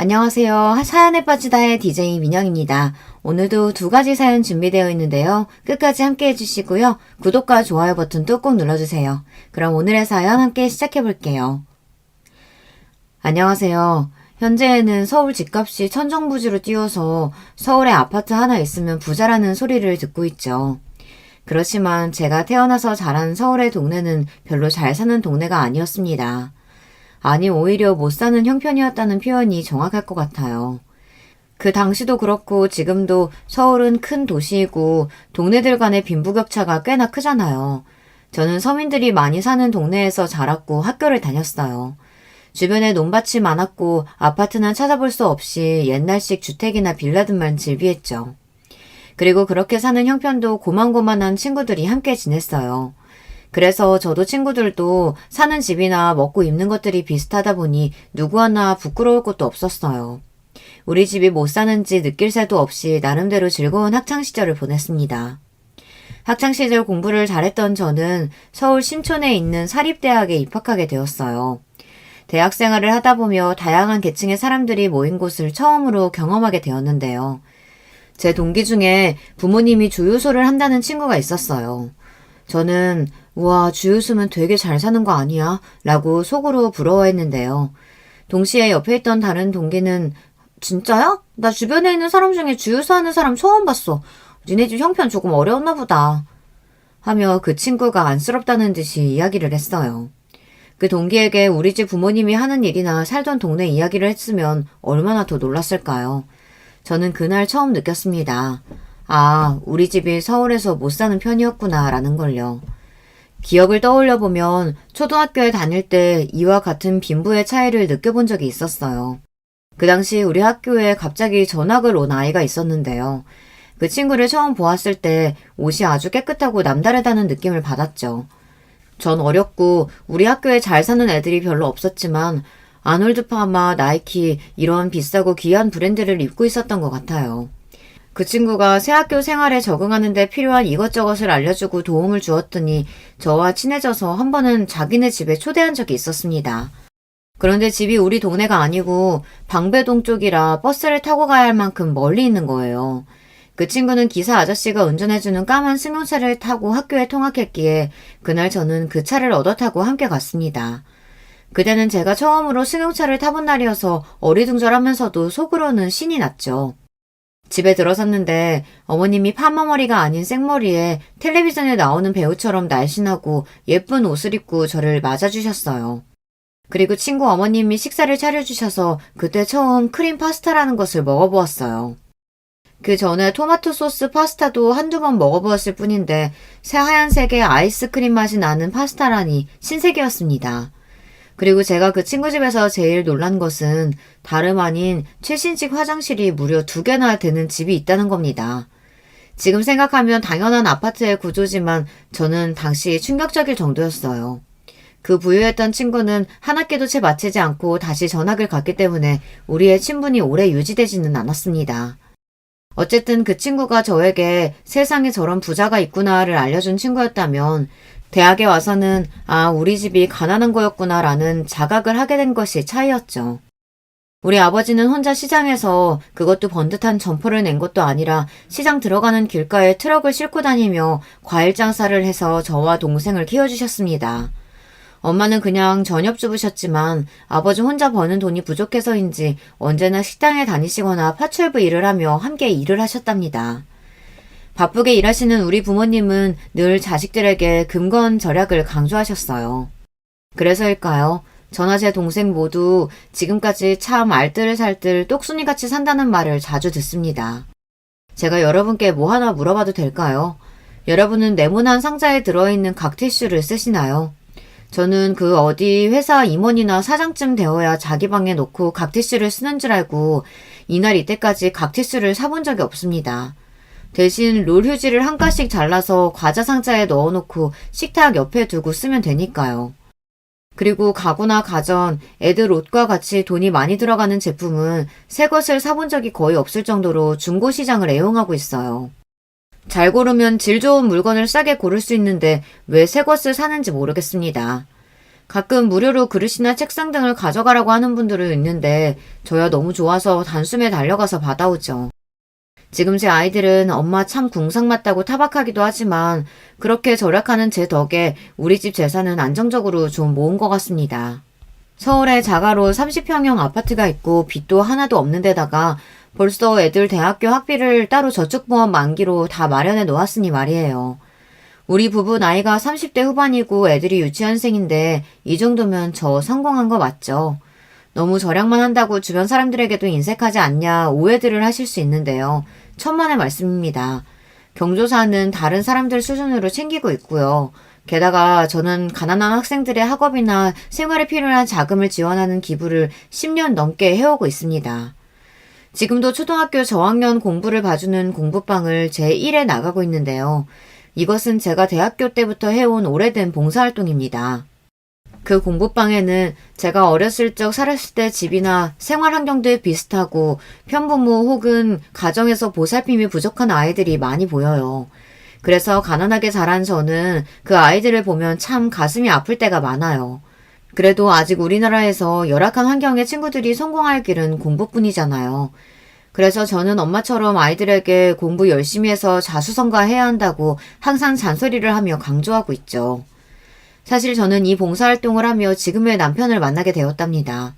안녕하세요. 사연에 빠지다의 DJ 민영입니다. 오늘도 두 가지 사연 준비되어 있는데요. 끝까지 함께 해주시고요. 구독과 좋아요 버튼도 꼭 눌러주세요. 그럼 오늘의 사연 함께 시작해볼게요. 안녕하세요. 현재는 서울 집값이 천정부지로 뛰어서 서울에 아파트 하나 있으면 부자라는 소리를 듣고 있죠. 그렇지만 제가 태어나서 자란 서울의 동네는 별로 잘 사는 동네가 아니었습니다. 아니, 오히려 못 사는 형편이었다는 표현이 정확할 것 같아요. 그 당시도 그렇고 지금도 서울은 큰 도시이고 동네들 간의 빈부격차가 꽤나 크잖아요. 저는 서민들이 많이 사는 동네에서 자랐고 학교를 다녔어요. 주변에 논밭이 많았고 아파트는 찾아볼 수 없이 옛날식 주택이나 빌라들만 즐비했죠. 그리고 그렇게 사는 형편도 고만고만한 친구들이 함께 지냈어요. 그래서 저도 친구들도 사는 집이나 먹고 입는 것들이 비슷하다 보니 누구 하나 부끄러울 것도 없었어요. 우리 집이 못 사는지 느낄 새도 없이 나름대로 즐거운 학창시절을 보냈습니다. 학창시절 공부를 잘했던 저는 서울 신촌에 있는 사립대학에 입학하게 되었어요. 대학 생활을 하다 보며 다양한 계층의 사람들이 모인 곳을 처음으로 경험하게 되었는데요. 제 동기 중에 부모님이 주유소를 한다는 친구가 있었어요. 저는 우와, 주유소면 되게 잘 사는 거 아니야? 라고 속으로 부러워했는데요. 동시에 옆에 있던 다른 동기는 진짜야? 나 주변에 있는 사람 중에 주유소 하는 사람 처음 봤어. 니네 집 형편 조금 어려웠나 보다. 하며 그 친구가 안쓰럽다는 듯이 이야기를 했어요. 그 동기에게 우리 집 부모님이 하는 일이나 살던 동네 이야기를 했으면 얼마나 더 놀랐을까요? 저는 그날 처음 느꼈습니다. 아, 우리 집이 서울에서 못 사는 편이었구나 라는 걸요. 기억을 떠올려 보면 초등학교에 다닐 때 이와 같은 빈부의 차이를 느껴본 적이 있었어요. 그 당시 우리 학교에 갑자기 전학을 온 아이가 있었는데요. 그 친구를 처음 보았을 때 옷이 아주 깨끗하고 남다르다는 느낌을 받았죠. 전 어렸고 우리 학교에 잘 사는 애들이 별로 없었지만 아놀드 파마, 나이키 이런 비싸고 귀한 브랜드를 입고 있었던 것 같아요. 그 친구가 새 학교 생활에 적응하는 데 필요한 이것저것을 알려주고 도움을 주었더니 저와 친해져서 한 번은 자기네 집에 초대한 적이 있었습니다. 그런데 집이 우리 동네가 아니고 방배동 쪽이라 버스를 타고 가야 할 만큼 멀리 있는 거예요. 그 친구는 기사 아저씨가 운전해주는 까만 승용차를 타고 학교에 통학했기에 그날 저는 그 차를 얻어 타고 함께 갔습니다. 그때는 제가 처음으로 승용차를 타본 날이어서 어리둥절하면서도 속으로는 신이 났죠. 집에 들어섰는데 어머님이 파마머리가 아닌 생머리에 텔레비전에 나오는 배우처럼 날씬하고 예쁜 옷을 입고 저를 맞아주셨어요. 그리고 친구 어머님이 식사를 차려주셔서 그때 처음 크림 파스타라는 것을 먹어보았어요. 그 전에 토마토 소스 파스타도 한두 번 먹어보았을 뿐인데 새하얀색의 아이스크림 맛이 나는 파스타라니 신세계였습니다. 그리고 제가 그 친구 집에서 제일 놀란 것은 다름 아닌 최신식 화장실이 무려 2개나 되는 집이 있다는 겁니다. 지금 생각하면 당연한 아파트의 구조지만 저는 당시 충격적일 정도였어요. 그 부유했던 친구는 한 학기도 채 마치지 않고 다시 전학을 갔기 때문에 우리의 친분이 오래 유지되지는 않았습니다. 어쨌든 그 친구가 저에게 세상에 저런 부자가 있구나를 알려준 친구였다면 대학에 와서는 아, 우리 집이 가난한 거였구나 라는 자각을 하게 된 것이 차이였죠. 우리 아버지는 혼자 시장에서 그것도 번듯한 점포를 낸 것도 아니라 시장 들어가는 길가에 트럭을 싣고 다니며 과일 장사를 해서 저와 동생을 키워주셨습니다. 엄마는 그냥 전업주부셨지만 아버지 혼자 버는 돈이 부족해서인지 언제나 식당에 다니시거나 파출부 일을 하며 함께 일을 하셨답니다. 바쁘게 일하시는 우리 부모님은 늘 자식들에게 금건 절약을 강조하셨어요. 그래서일까요? 저나 제 동생 모두 지금까지 참 알뜰살뜰 똑순이같이 산다는 말을 자주 듣습니다. 제가 여러분께 뭐 하나 물어봐도 될까요? 여러분은 네모난 상자에 들어있는 각티슈를 쓰시나요? 저는 그 어디 회사 임원이나 사장쯤 되어야 자기 방에 놓고 각티슈를 쓰는 줄 알고 이날 이때까지 각티슈를 사본 적이 없습니다. 대신 롤 휴지를 한 가씩 잘라서 과자 상자에 넣어놓고 식탁 옆에 두고 쓰면 되니까요. 그리고 가구나 가전, 애들 옷과 같이 돈이 많이 들어가는 제품은 새 것을 사본 적이 거의 없을 정도로 중고시장을 애용하고 있어요. 잘 고르면 질 좋은 물건을 싸게 고를 수 있는데 왜 새 것을 사는지 모르겠습니다. 가끔 무료로 그릇이나 책상 등을 가져가라고 하는 분들은 있는데 저야 너무 좋아서 단숨에 달려가서 받아오죠. 지금 제 아이들은 엄마 참 궁상 맞다고 타박하기도 하지만 그렇게 절약하는 제 덕에 우리 집 재산은 안정적으로 좀 모은 것 같습니다. 서울에 자가로 30평형 아파트가 있고 빚도 하나도 없는 데다가 벌써 애들 대학교 학비를 따로 저축보험 만기로 다 마련해 놓았으니 말이에요. 우리 부부 나이가 30대 후반이고 애들이 유치원생인데 이 정도면 저 성공한 거 맞죠? 너무 절약만 한다고 주변 사람들에게도 인색하지 않냐 오해들을 하실 수 있는데요. 천만의 말씀입니다. 경조사는 다른 사람들 수준으로 챙기고 있고요. 게다가 저는 가난한 학생들의 학업이나 생활에 필요한 자금을 지원하는 기부를 10년 넘게 해오고 있습니다. 지금도 초등학교 저학년 공부를 봐주는 공부방을 제1에 나가고 있는데요. 이것은 제가 대학교 때부터 해온 오래된 봉사활동입니다. 그 공부방에는 제가 어렸을 적 살았을 때 집이나 생활 환경들 비슷하고 편부모 혹은 가정에서 보살핌이 부족한 아이들이 많이 보여요. 그래서 가난하게 자란 저는 그 아이들을 보면 참 가슴이 아플 때가 많아요. 그래도 아직 우리나라에서 열악한 환경의 친구들이 성공할 길은 공부뿐이잖아요. 그래서 저는 엄마처럼 아이들에게 공부 열심히 해서 자수성가해야 한다고 항상 잔소리를 하며 강조하고 있죠. 사실 저는 이 봉사활동을 하며 지금의 남편을 만나게 되었답니다.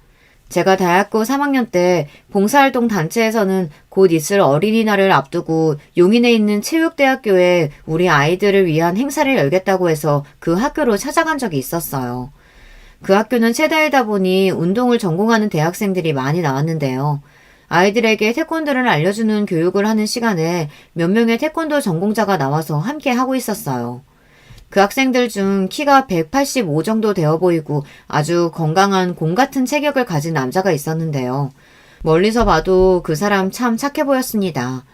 제가 대학교 3학년 때 봉사활동 단체에서는 곧 있을 어린이날을 앞두고 용인에 있는 체육대학교에 우리 아이들을 위한 행사를 열겠다고 해서 그 학교로 찾아간 적이 있었어요. 그 학교는 체대이다 보니 운동을 전공하는 대학생들이 많이 나왔는데요. 아이들에게 태권도를 알려주는 교육을 하는 시간에 몇 명의 태권도 전공자가 나와서 함께 하고 있었어요. 그 학생들 중 키가 185 정도 되어 보이고 아주 건강한 곰 같은 체격을 가진 남자가 있었는데요. 멀리서 봐도 그 사람 참 착해 보였습니다.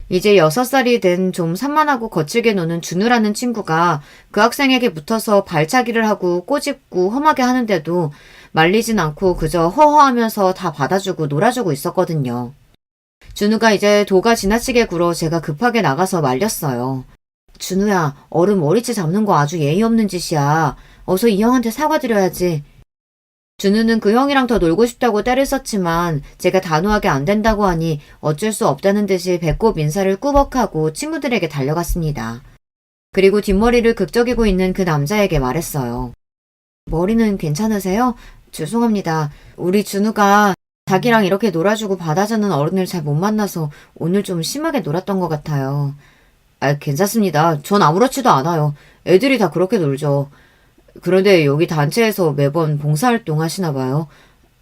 이제 6살이 된 좀 산만하고 거칠게 노는 준우라는 친구가 그 학생에게 붙어서 발차기를 하고 꼬집고 험하게 하는데도 말리진 않고 그저 허허하면서 다 받아주고 놀아주고 있었거든요. 준우가 이제 도가 지나치게 굴어 제가 급하게 나가서 말렸어요. 준우야, 어른 머리채 잡는 거 아주 예의 없는 짓이야. 어서 이 형한테 사과드려야지. 준우는 그 형이랑 더 놀고 싶다고 때를 썼지만 제가 단호하게 안 된다고 하니 어쩔 수 없다는 듯이 배꼽 인사를 꾸벅하고 친구들에게 달려갔습니다. 그리고 뒷머리를 극적이고 있는 그 남자에게 말했어요. 머리는 괜찮으세요? 죄송합니다. 우리 준우가 자기랑 이렇게 놀아주고 받아주는 어른을 잘 못 만나서 오늘 좀 심하게 놀았던 것 같아요. 괜찮습니다. 전 아무렇지도 않아요. 애들이 다 그렇게 놀죠. 그런데 여기 단체에서 매번 봉사활동 하시나 봐요.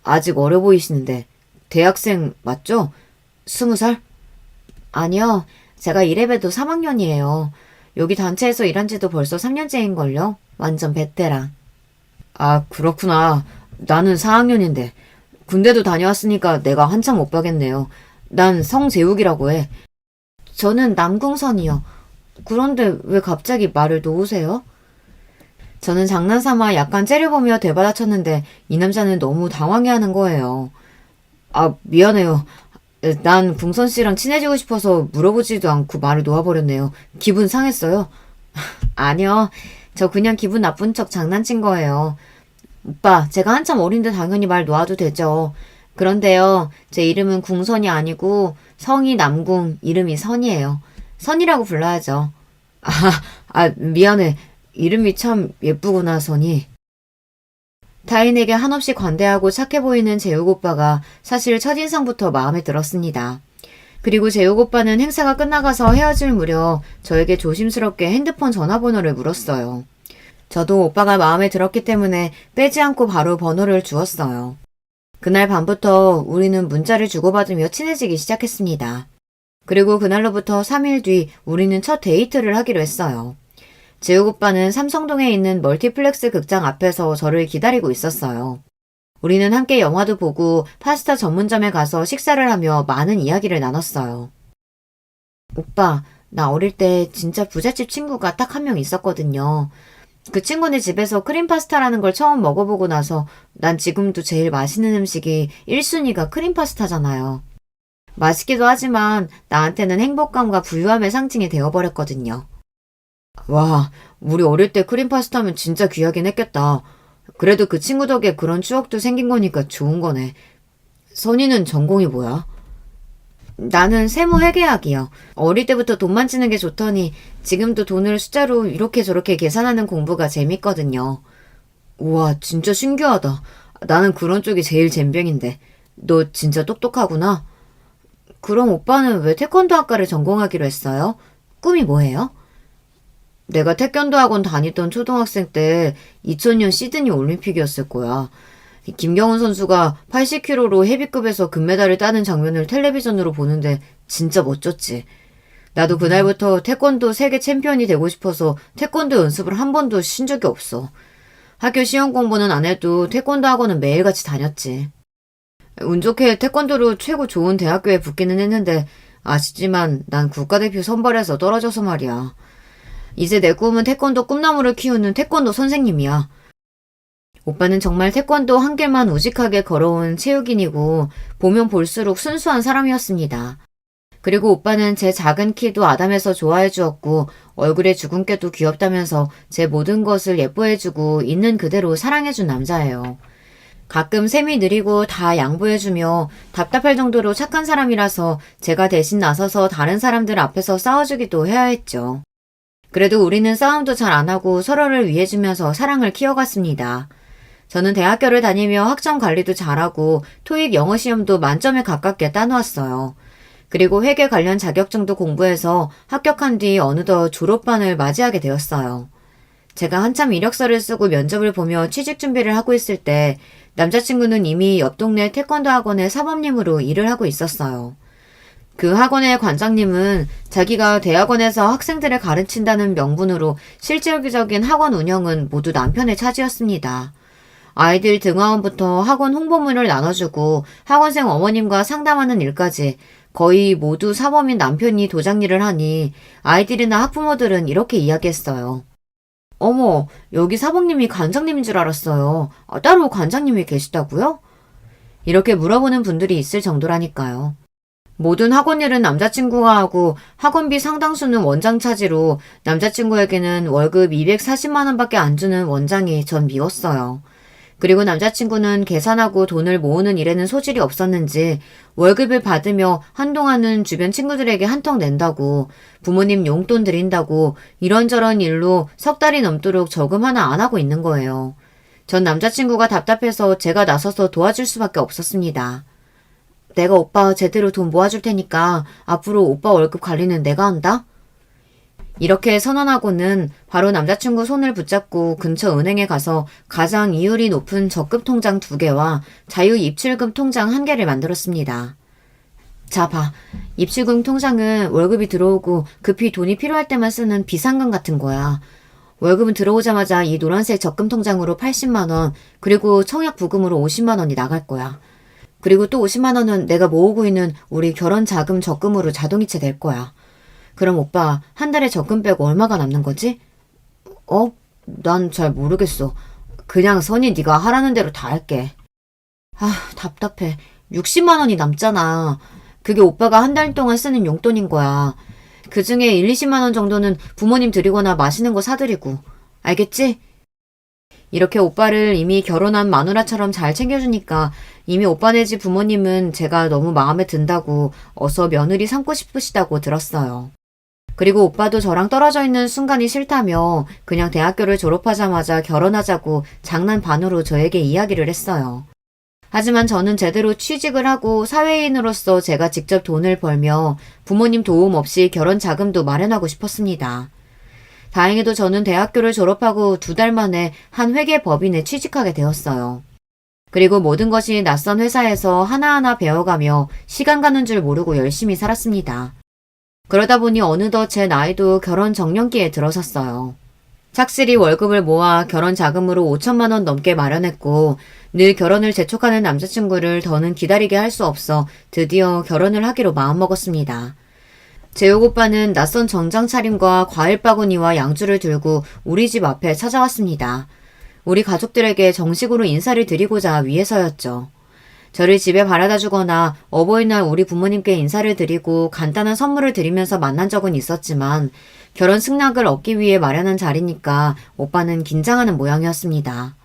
아직 어려 보이시는데. 대학생 맞죠? 20살? 아니요. 제가 이래봬도 3학년이에요. 여기 단체에서 일한 지도 벌써 3년째인걸요? 완전 베테랑. 아, 그렇구나. 나는 4학년인데. 군대도 다녀왔으니까 내가 한참 못 봐겠네요. 난 성재욱이라고 해. 저는 남궁선이요. 그런데 왜 갑자기 말을 놓으세요? 저는 장난삼아 약간 째려보며 되받아쳤는데 이 남자는 너무 당황해하는 거예요. 아, 미안해요. 난 궁선 씨랑 친해지고 싶어서 물어보지도 않고 말을 놓아버렸네요. 기분 상했어요? 아니요. 저 그냥 기분 나쁜 척 장난친 거예요. 오빠, 제가 한참 어린데 당연히 말 놓아도 되죠. 그런데요, 제 이름은 궁선이 아니고 성이 남궁, 이름이 선이에요. 선이라고 불러야죠. 미안해. 이름이 참 예쁘구나, 선이. 타인에게 한없이 관대하고 착해 보이는 재욱 오빠가 사실 첫인상부터 마음에 들었습니다. 그리고 재욱 오빠는 행사가 끝나가서 헤어질 무렵 저에게 조심스럽게 핸드폰 전화번호를 물었어요. 저도 오빠가 마음에 들었기 때문에 빼지 않고 바로 번호를 주었어요. 그날 밤부터 우리는 문자를 주고받으며 친해지기 시작했습니다. 그리고 그날로부터 3일 뒤 우리는 첫 데이트를 하기로 했어요. 재욱 오빠는 삼성동에 있는 멀티플렉스 극장 앞에서 저를 기다리고 있었어요. 우리는 함께 영화도 보고 파스타 전문점에 가서 식사를 하며 많은 이야기를 나눴어요. 오빠, 나 어릴 때 진짜 부잣집 친구가 딱 한 명 있었거든요. 그 친구네 집에서 크림 파스타라는 걸 처음 먹어보고 나서 난 지금도 제일 맛있는 음식이 1순위가 크림 파스타잖아요. 맛있기도 하지만 나한테는 행복감과 부유함의 상징이 되어버렸거든요. 와, 우리 어릴 때 크림 파스타면 진짜 귀하긴 했겠다. 그래도 그 친구 덕에 그런 추억도 생긴 거니까 좋은 거네. 선이는 전공이 뭐야? 나는 세무회계학이요. 어릴 때부터 돈 만지는 게 좋더니 지금도 돈을 숫자로 이렇게 저렇게 계산하는 공부가 재밌거든요. 우와, 진짜 신기하다. 나는 그런 쪽이 제일 젬병인데. 너 진짜 똑똑하구나. 그럼 오빠는 왜 태권도 학과를 전공하기로 했어요? 꿈이 뭐예요? 내가 태권도 학원 다니던 초등학생 때 2000년 시드니 올림픽이었을 거야. 김경훈 선수가 80kg로 헤비급에서 금메달을 따는 장면을 텔레비전으로 보는데 진짜 멋졌지. 나도 그날부터 태권도 세계 챔피언이 되고 싶어서 태권도 연습을 한 번도 쉰 적이 없어. 학교 시험 공부는 안 해도 태권도 학원은 매일같이 다녔지. 운 좋게 태권도로 최고 좋은 대학교에 붙기는 했는데 아쉽지만 난 국가대표 선발에서 떨어져서 말이야. 이제 내 꿈은 태권도 꿈나무를 키우는 태권도 선생님이야. 오빠는 정말 태권도 한 길만 우직하게 걸어온 체육인이고 보면 볼수록 순수한 사람이었습니다. 그리고 오빠는 제 작은 키도 아담해서 좋아해 주었고 얼굴에 주근깨도 귀엽다면서 제 모든 것을 예뻐해주고 있는 그대로 사랑해준 남자예요. 가끔 셈이 느리고 다 양보해주며 답답할 정도로 착한 사람이라서 제가 대신 나서서 다른 사람들 앞에서 싸워주기도 해야 했죠. 그래도 우리는 싸움도 잘 안 하고 서로를 위해주면서 사랑을 키워갔습니다. 저는 대학교를 다니며 학점 관리도 잘하고 토익 영어 시험도 만점에 가깝게 따놓았어요. 그리고 회계 관련 자격증도 공부해서 합격한 뒤 어느덧 졸업반을 맞이하게 되었어요. 제가 한참 이력서를 쓰고 면접을 보며 취직 준비를 하고 있을 때 남자친구는 이미 옆 동네 태권도 학원의 사범님으로 일을 하고 있었어요. 그 학원의 관장님은 자기가 대학원에서 학생들을 가르친다는 명분으로 실질적인 학원 운영은 모두 남편의 차지였습니다. 아이들 등하원부터 학원 홍보물을 나눠주고 학원생 어머님과 상담하는 일까지 거의 모두 사범인 남편이 도장 일을 하니 아이들이나 학부모들은 이렇게 이야기했어요. 어머, 여기 사범님이 관장님인 줄 알았어요. 따로 관장님이 계시다고요? 이렇게 물어보는 분들이 있을 정도라니까요. 모든 학원 일은 남자친구가 하고 학원비 상당수는 원장 차지로 남자친구에게는 월급 240만 원밖에 안 주는 원장이 전 미웠어요. 그리고 남자친구는 계산하고 돈을 모으는 일에는 소질이 없었는지 월급을 받으며 한동안은 주변 친구들에게 한턱 낸다고 부모님 용돈 드린다고 이런저런 일로 석 달이 넘도록 저금 하나 안 하고 있는 거예요. 전 남자친구가 답답해서 제가 나서서 도와줄 수밖에 없었습니다. 내가 오빠 제대로 돈 모아줄 테니까 앞으로 오빠 월급 관리는 내가 한다? 이렇게 선언하고는 바로 남자친구 손을 붙잡고 근처 은행에 가서 가장 이율이 높은 적금 통장 2개와 자유 입출금 통장 1개를 만들었습니다. 자, 봐. 입출금 통장은 월급이 들어오고 급히 돈이 필요할 때만 쓰는 비상금 같은 거야. 월급은 들어오자마자 이 노란색 적금 통장으로 80만 원, 그리고 청약 부금으로 50만 원이 나갈 거야. 그리고 또 50만 원은 내가 모으고 있는 우리 결혼 자금 적금으로 자동이체 될 거야. 그럼 오빠 한 달에 적금 빼고 얼마가 남는 거지? 난 잘 모르겠어. 그냥 선이 네가 하라는 대로 다 할게. 답답해. 60만 원이 남잖아. 그게 오빠가 한 달 동안 쓰는 용돈인 거야. 그중에 1, 20만 원 정도는 부모님 드리거나 맛있는 거 사드리고. 알겠지? 이렇게 오빠를 이미 결혼한 마누라처럼 잘 챙겨주니까 이미 오빠네 집 부모님은 제가 너무 마음에 든다고 어서 며느리 삼고 싶으시다고 들었어요. 그리고 오빠도 저랑 떨어져 있는 순간이 싫다며 그냥 대학교를 졸업하자마자 결혼하자고 장난 반으로 저에게 이야기를 했어요. 하지만 저는 제대로 취직을 하고 사회인으로서 제가 직접 돈을 벌며 부모님 도움 없이 결혼 자금도 마련하고 싶었습니다. 다행히도 저는 대학교를 졸업하고 2달 만에 한 회계법인에 취직하게 되었어요. 그리고 모든 것이 낯선 회사에서 하나하나 배워가며 시간 가는 줄 모르고 열심히 살았습니다. 그러다 보니 어느덧 제 나이도 결혼 정년기에 들어섰어요. 착실히 월급을 모아 결혼 자금으로 5천만 원 넘게 마련했고 늘 결혼을 재촉하는 남자친구를 더는 기다리게 할 수 없어 드디어 결혼을 하기로 마음먹었습니다. 재욱 오빠는 낯선 정장 차림과 과일 바구니와 양주를 들고 우리 집 앞에 찾아왔습니다. 우리 가족들에게 정식으로 인사를 드리고자 위해서였죠. 저를 집에 바라다 주거나 어버이날 우리 부모님께 인사를 드리고 간단한 선물을 드리면서 만난 적은 있었지만 결혼 승낙을 얻기 위해 마련한 자리니까 오빠는 긴장하는 모양이었습니다.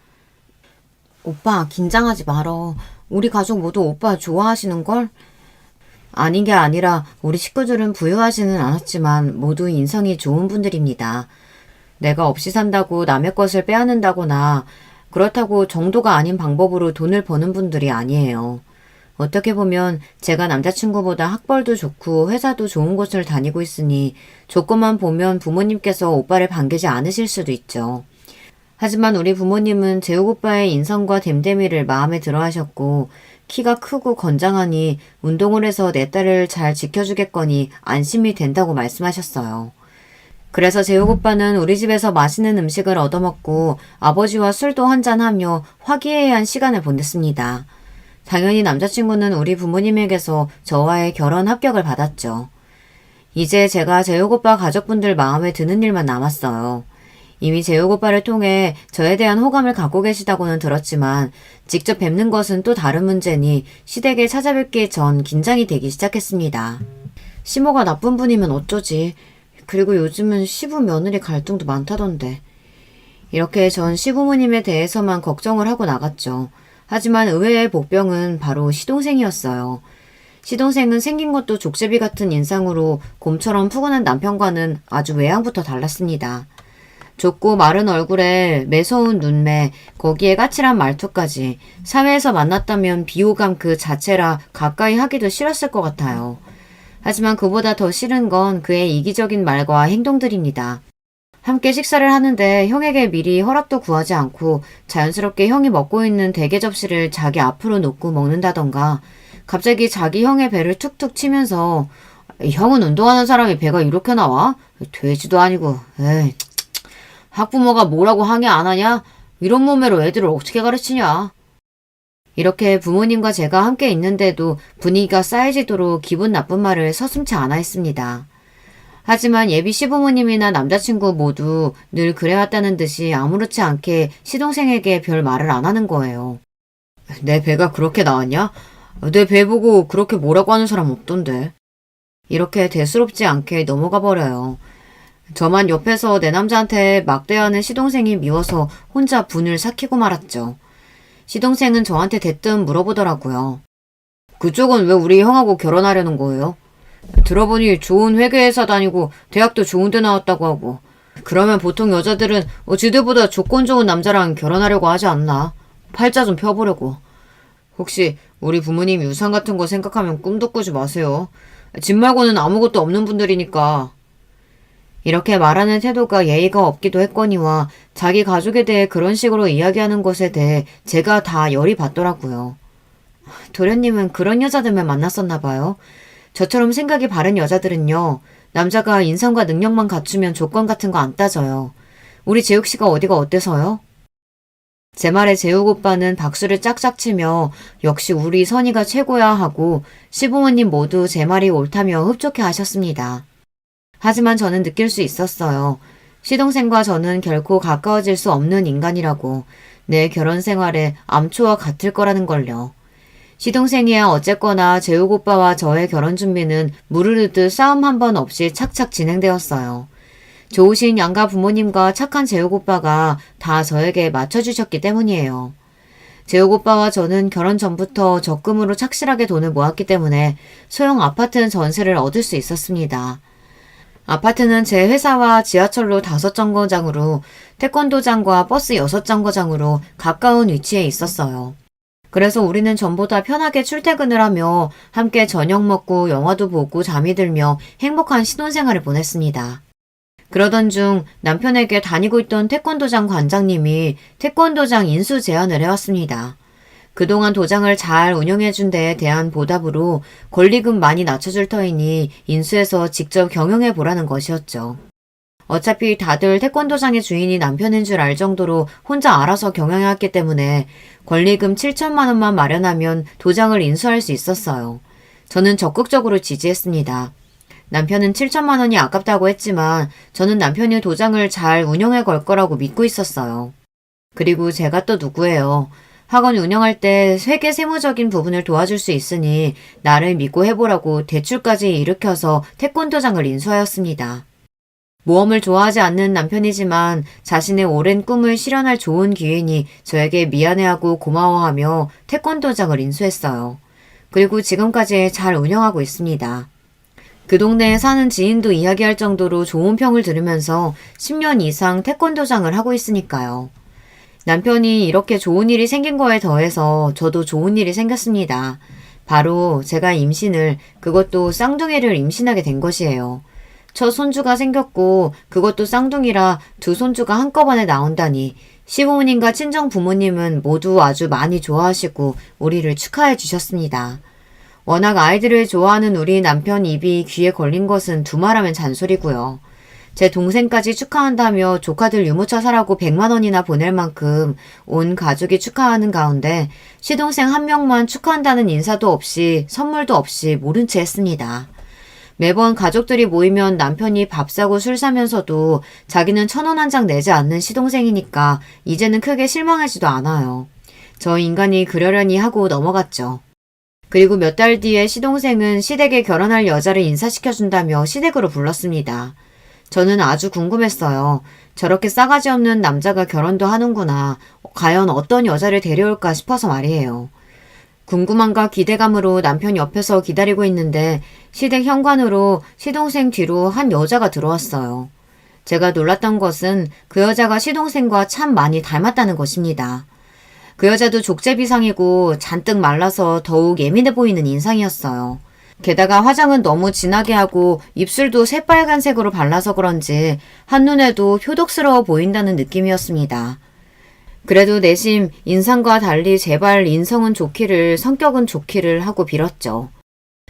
오빠, 긴장하지 말어. 우리 가족 모두 오빠 좋아하시는걸? 아닌 게 아니라 우리 식구들은 부유하지는 않았지만 모두 인성이 좋은 분들입니다. 내가 없이 산다고 남의 것을 빼앗는다거나 그렇다고 정도가 아닌 방법으로 돈을 버는 분들이 아니에요. 어떻게 보면 제가 남자친구보다 학벌도 좋고 회사도 좋은 곳을 다니고 있으니 조건만 보면 부모님께서 오빠를 반기지 않으실 수도 있죠. 하지만 우리 부모님은 재욱 오빠의 인성과 됨됨이를 마음에 들어 하셨고 키가 크고 건장하니 운동을 해서 내 딸을 잘 지켜주겠거니 안심이 된다고 말씀하셨어요. 그래서 재욱 오빠는 우리 집에서 맛있는 음식을 얻어먹고 아버지와 술도 한잔하며 화기애애한 시간을 보냈습니다. 당연히 남자친구는 우리 부모님에게서 저와의 결혼 합격을 받았죠. 이제 제가 재욱 오빠 가족분들 마음에 드는 일만 남았어요. 이미 재욱 오빠를 통해 저에 대한 호감을 갖고 계시다고는 들었지만 직접 뵙는 것은 또 다른 문제니 시댁에 찾아뵙기 전 긴장이 되기 시작했습니다. 시모가 나쁜 분이면 어쩌지. 그리고 요즘은 시부 며느리 갈등도 많다던데. 이렇게 전 시부모님에 대해서만 걱정을 하고 나갔죠. 하지만 의외의 복병은 바로 시동생이었어요. 시동생은 생긴 것도 족제비 같은 인상으로 곰처럼 푸근한 남편과는 아주 외양부터 달랐습니다. 좁고 마른 얼굴에 매서운 눈매, 거기에 까칠한 말투까지 사회에서 만났다면 비호감 그 자체라 가까이 하기도 싫었을 것 같아요. 하지만 그보다 더 싫은 건 그의 이기적인 말과 행동들입니다. 함께 식사를 하는데 형에게 미리 허락도 구하지 않고 자연스럽게 형이 먹고 있는 대게 접시를 자기 앞으로 놓고 먹는다던가 갑자기 자기 형의 배를 툭툭 치면서 형은 운동하는 사람이 배가 이렇게 나와? 돼지도 아니고 에이 학부모가 뭐라고 항의 안 하냐? 이런 몸매로 애들을 어떻게 가르치냐? 이렇게 부모님과 제가 함께 있는데도 분위기가 쌓여지도록 기분 나쁜 말을 서슴지 않아 했습니다. 하지만 예비 시부모님이나 남자친구 모두 늘 그래왔다는 듯이 아무렇지 않게 시동생에게 별 말을 안 하는 거예요. 내 배가 그렇게 나왔냐? 내 배 보고 그렇게 뭐라고 하는 사람 없던데. 이렇게 대수롭지 않게 넘어가 버려요. 저만 옆에서 내 남자한테 막대하는 시동생이 미워서 혼자 분을 삭히고 말았죠. 시동생은 저한테 대뜸 물어보더라고요. 그쪽은 왜 우리 형하고 결혼하려는 거예요? 들어보니 좋은 회계회사 다니고 대학도 좋은 데 나왔다고 하고 그러면 보통 여자들은 지들보다 조건 좋은 남자랑 결혼하려고 하지 않나? 팔자 좀 펴보려고. 혹시 우리 부모님 유산 같은 거 생각하면 꿈도 꾸지 마세요. 집 말고는 아무것도 없는 분들이니까. 이렇게 말하는 태도가 예의가 없기도 했거니와 자기 가족에 대해 그런 식으로 이야기하는 것에 대해 제가 다 열이 받더라고요. 도련님은 그런 여자들만 만났었나 봐요. 저처럼 생각이 바른 여자들은요. 남자가 인성과 능력만 갖추면 조건 같은 거 안 따져요. 우리 재욱 씨가 어디가 어때서요? 제 말에 재욱 오빠는 박수를 짝짝 치며 역시 우리 선이가 최고야 하고 시부모님 모두 제 말이 옳다며 흡족해 하셨습니다. 하지만 저는 느낄 수 있었어요. 시동생과 저는 결코 가까워질 수 없는 인간이라고 내 결혼 생활에 암초와 같을 거라는 걸요. 시동생이야 어쨌거나 재욱 오빠와 저의 결혼 준비는 물을 흐르듯 싸움 한 번 없이 착착 진행되었어요. 좋으신 양가 부모님과 착한 재욱 오빠가 다 저에게 맞춰주셨기 때문이에요. 재욱 오빠와 저는 결혼 전부터 적금으로 착실하게 돈을 모았기 때문에 소형 아파트 전세를 얻을 수 있었습니다. 아파트는 제 회사와 지하철로 5정거장으로 태권도장과 버스 6정거장으로 가까운 위치에 있었어요. 그래서 우리는 전보다 편하게 출퇴근을 하며 함께 저녁 먹고 영화도 보고 잠이 들며 행복한 신혼생활을 보냈습니다. 그러던 중 남편에게 다니고 있던 태권도장 관장님이 태권도장 인수 제안을 해왔습니다. 그동안 도장을 잘 운영해준 데에 대한 보답으로 권리금 많이 낮춰줄 터이니 인수해서 직접 경영해보라는 것이었죠. 어차피 다들 태권도장의 주인이 남편인 줄 알 정도로 혼자 알아서 경영해왔기 때문에 권리금 7천만 원만 마련하면 도장을 인수할 수 있었어요. 저는 적극적으로 지지했습니다. 남편은 7천만 원이 아깝다고 했지만 저는 남편이 도장을 잘 운영해 걸 거라고 믿고 있었어요. 그리고 제가 또 누구예요. 학원 운영할 때 회계 세무적인 부분을 도와줄 수 있으니 나를 믿고 해보라고 대출까지 일으켜서 태권도장을 인수하였습니다. 모험을 좋아하지 않는 남편이지만 자신의 오랜 꿈을 실현할 좋은 기회니 저에게 미안해하고 고마워하며 태권도장을 인수했어요. 그리고 지금까지 잘 운영하고 있습니다. 그 동네에 사는 지인도 이야기할 정도로 좋은 평을 들으면서 10년 이상 태권도장을 하고 있으니까요. 남편이 이렇게 좋은 일이 생긴 거에 더해서 저도 좋은 일이 생겼습니다. 바로 제가 임신을, 그것도 쌍둥이를 임신하게 된 것이에요. 첫 손주가 생겼고 그것도 쌍둥이라 두 손주가 한꺼번에 나온다니 시부모님과 친정 부모님은 모두 아주 많이 좋아하시고 우리를 축하해 주셨습니다. 워낙 아이들을 좋아하는 우리 남편 입이 귀에 걸린 것은 두말하면 잔소리고요. 제 동생까지 축하한다며 조카들 유모차 사라고 100만 원이나 보낼 만큼 온 가족이 축하하는 가운데 시동생 한 명만 축하한다는 인사도 없이 선물도 없이 모른 채 했습니다. 매번 가족들이 모이면 남편이 밥 사고 술 사면서도 자기는 1,000원 한 장 내지 않는 시동생이니까 이제는 크게 실망하지도 않아요. 저 인간이 그러려니 하고 넘어갔죠. 그리고 몇 달 뒤에 시동생은 시댁에 결혼할 여자를 인사시켜준다며 시댁으로 불렀습니다. 저는 아주 궁금했어요. 저렇게 싸가지 없는 남자가 결혼도 하는구나. 과연 어떤 여자를 데려올까 싶어서 말이에요. 궁금함과 기대감으로 남편 옆에서 기다리고 있는데 시댁 현관으로 시동생 뒤로 한 여자가 들어왔어요. 제가 놀랐던 것은 그 여자가 시동생과 참 많이 닮았다는 것입니다. 그 여자도 족제비상이고 잔뜩 말라서 더욱 예민해 보이는 인상이었어요. 게다가 화장은 너무 진하게 하고 입술도 새빨간색으로 발라서 그런지 한눈에도 효독스러워 보인다는 느낌이었습니다. 그래도 내심 인상과 달리 제발 인성은 좋기를 성격은 좋기를 하고 빌었죠.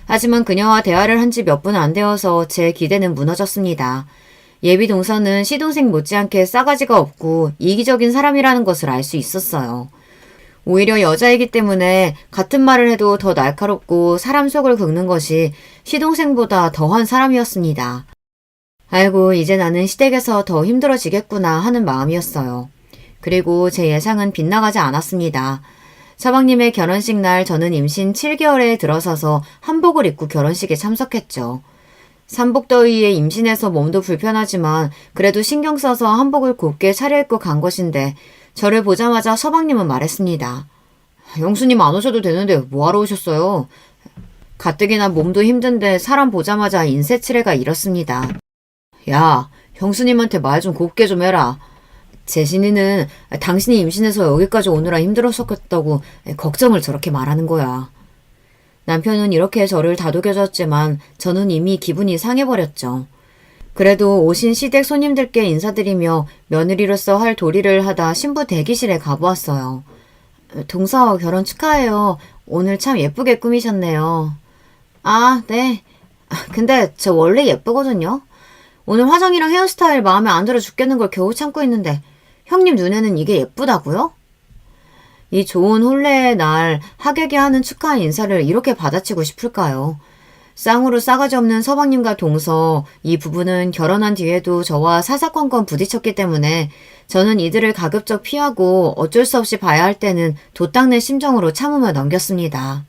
하지만 그녀와 대화를 한 지 몇 분 안 되어서 제 기대는 무너졌습니다. 예비 동서는 시동생 못지않게 싸가지가 없고 이기적인 사람이라는 것을 알 수 있었어요. 오히려 여자이기 때문에 같은 말을 해도 더 날카롭고 사람 속을 긁는 것이 시동생보다 더한 사람이었습니다. 아이고, 이제 나는 시댁에서 더 힘들어지겠구나 하는 마음이었어요. 그리고 제 예상은 빗나가지 않았습니다. 서방님의 결혼식 날 저는 임신 7개월에 들어서서 한복을 입고 결혼식에 참석했죠. 삼복더위에 임신해서 몸도 불편하지만 그래도 신경 써서 한복을 곱게 차려입고 간 것인데 저를 보자마자 서방님은 말했습니다. 형수님 안 오셔도 되는데 뭐하러 오셨어요? 가뜩이나 몸도 힘든데 사람 보자마자 인쇄치레가 이렇습니다. 야, 형수님한테 말 좀 곱게 좀 해라. 재신이는 당신이 임신해서 여기까지 오느라 힘들었었겠다고 걱정을 저렇게 말하는 거야. 남편은 이렇게 저를 다독여줬지만 저는 이미 기분이 상해버렸죠. 그래도 오신 시댁 손님들께 인사드리며 며느리로서 할 도리를 하다 신부 대기실에 가보았어요. 동서 결혼 축하해요. 오늘 참 예쁘게 꾸미셨네요. 아, 네. 근데 저 원래 예쁘거든요. 오늘 화장이랑 헤어스타일 마음에 안 들어 죽겠는 걸 겨우 참고 있는데 형님 눈에는 이게 예쁘다고요? 이 좋은 혼례의 날 하객이 하는 축하 인사를 이렇게 받아치고 싶을까요? 쌍으로 싸가지 없는 서방님과 동서, 이 부부는 결혼한 뒤에도 저와 사사건건 부딪혔기 때문에 저는 이들을 가급적 피하고 어쩔 수 없이 봐야 할 때는 도닦는 심정으로 참으며 넘겼습니다.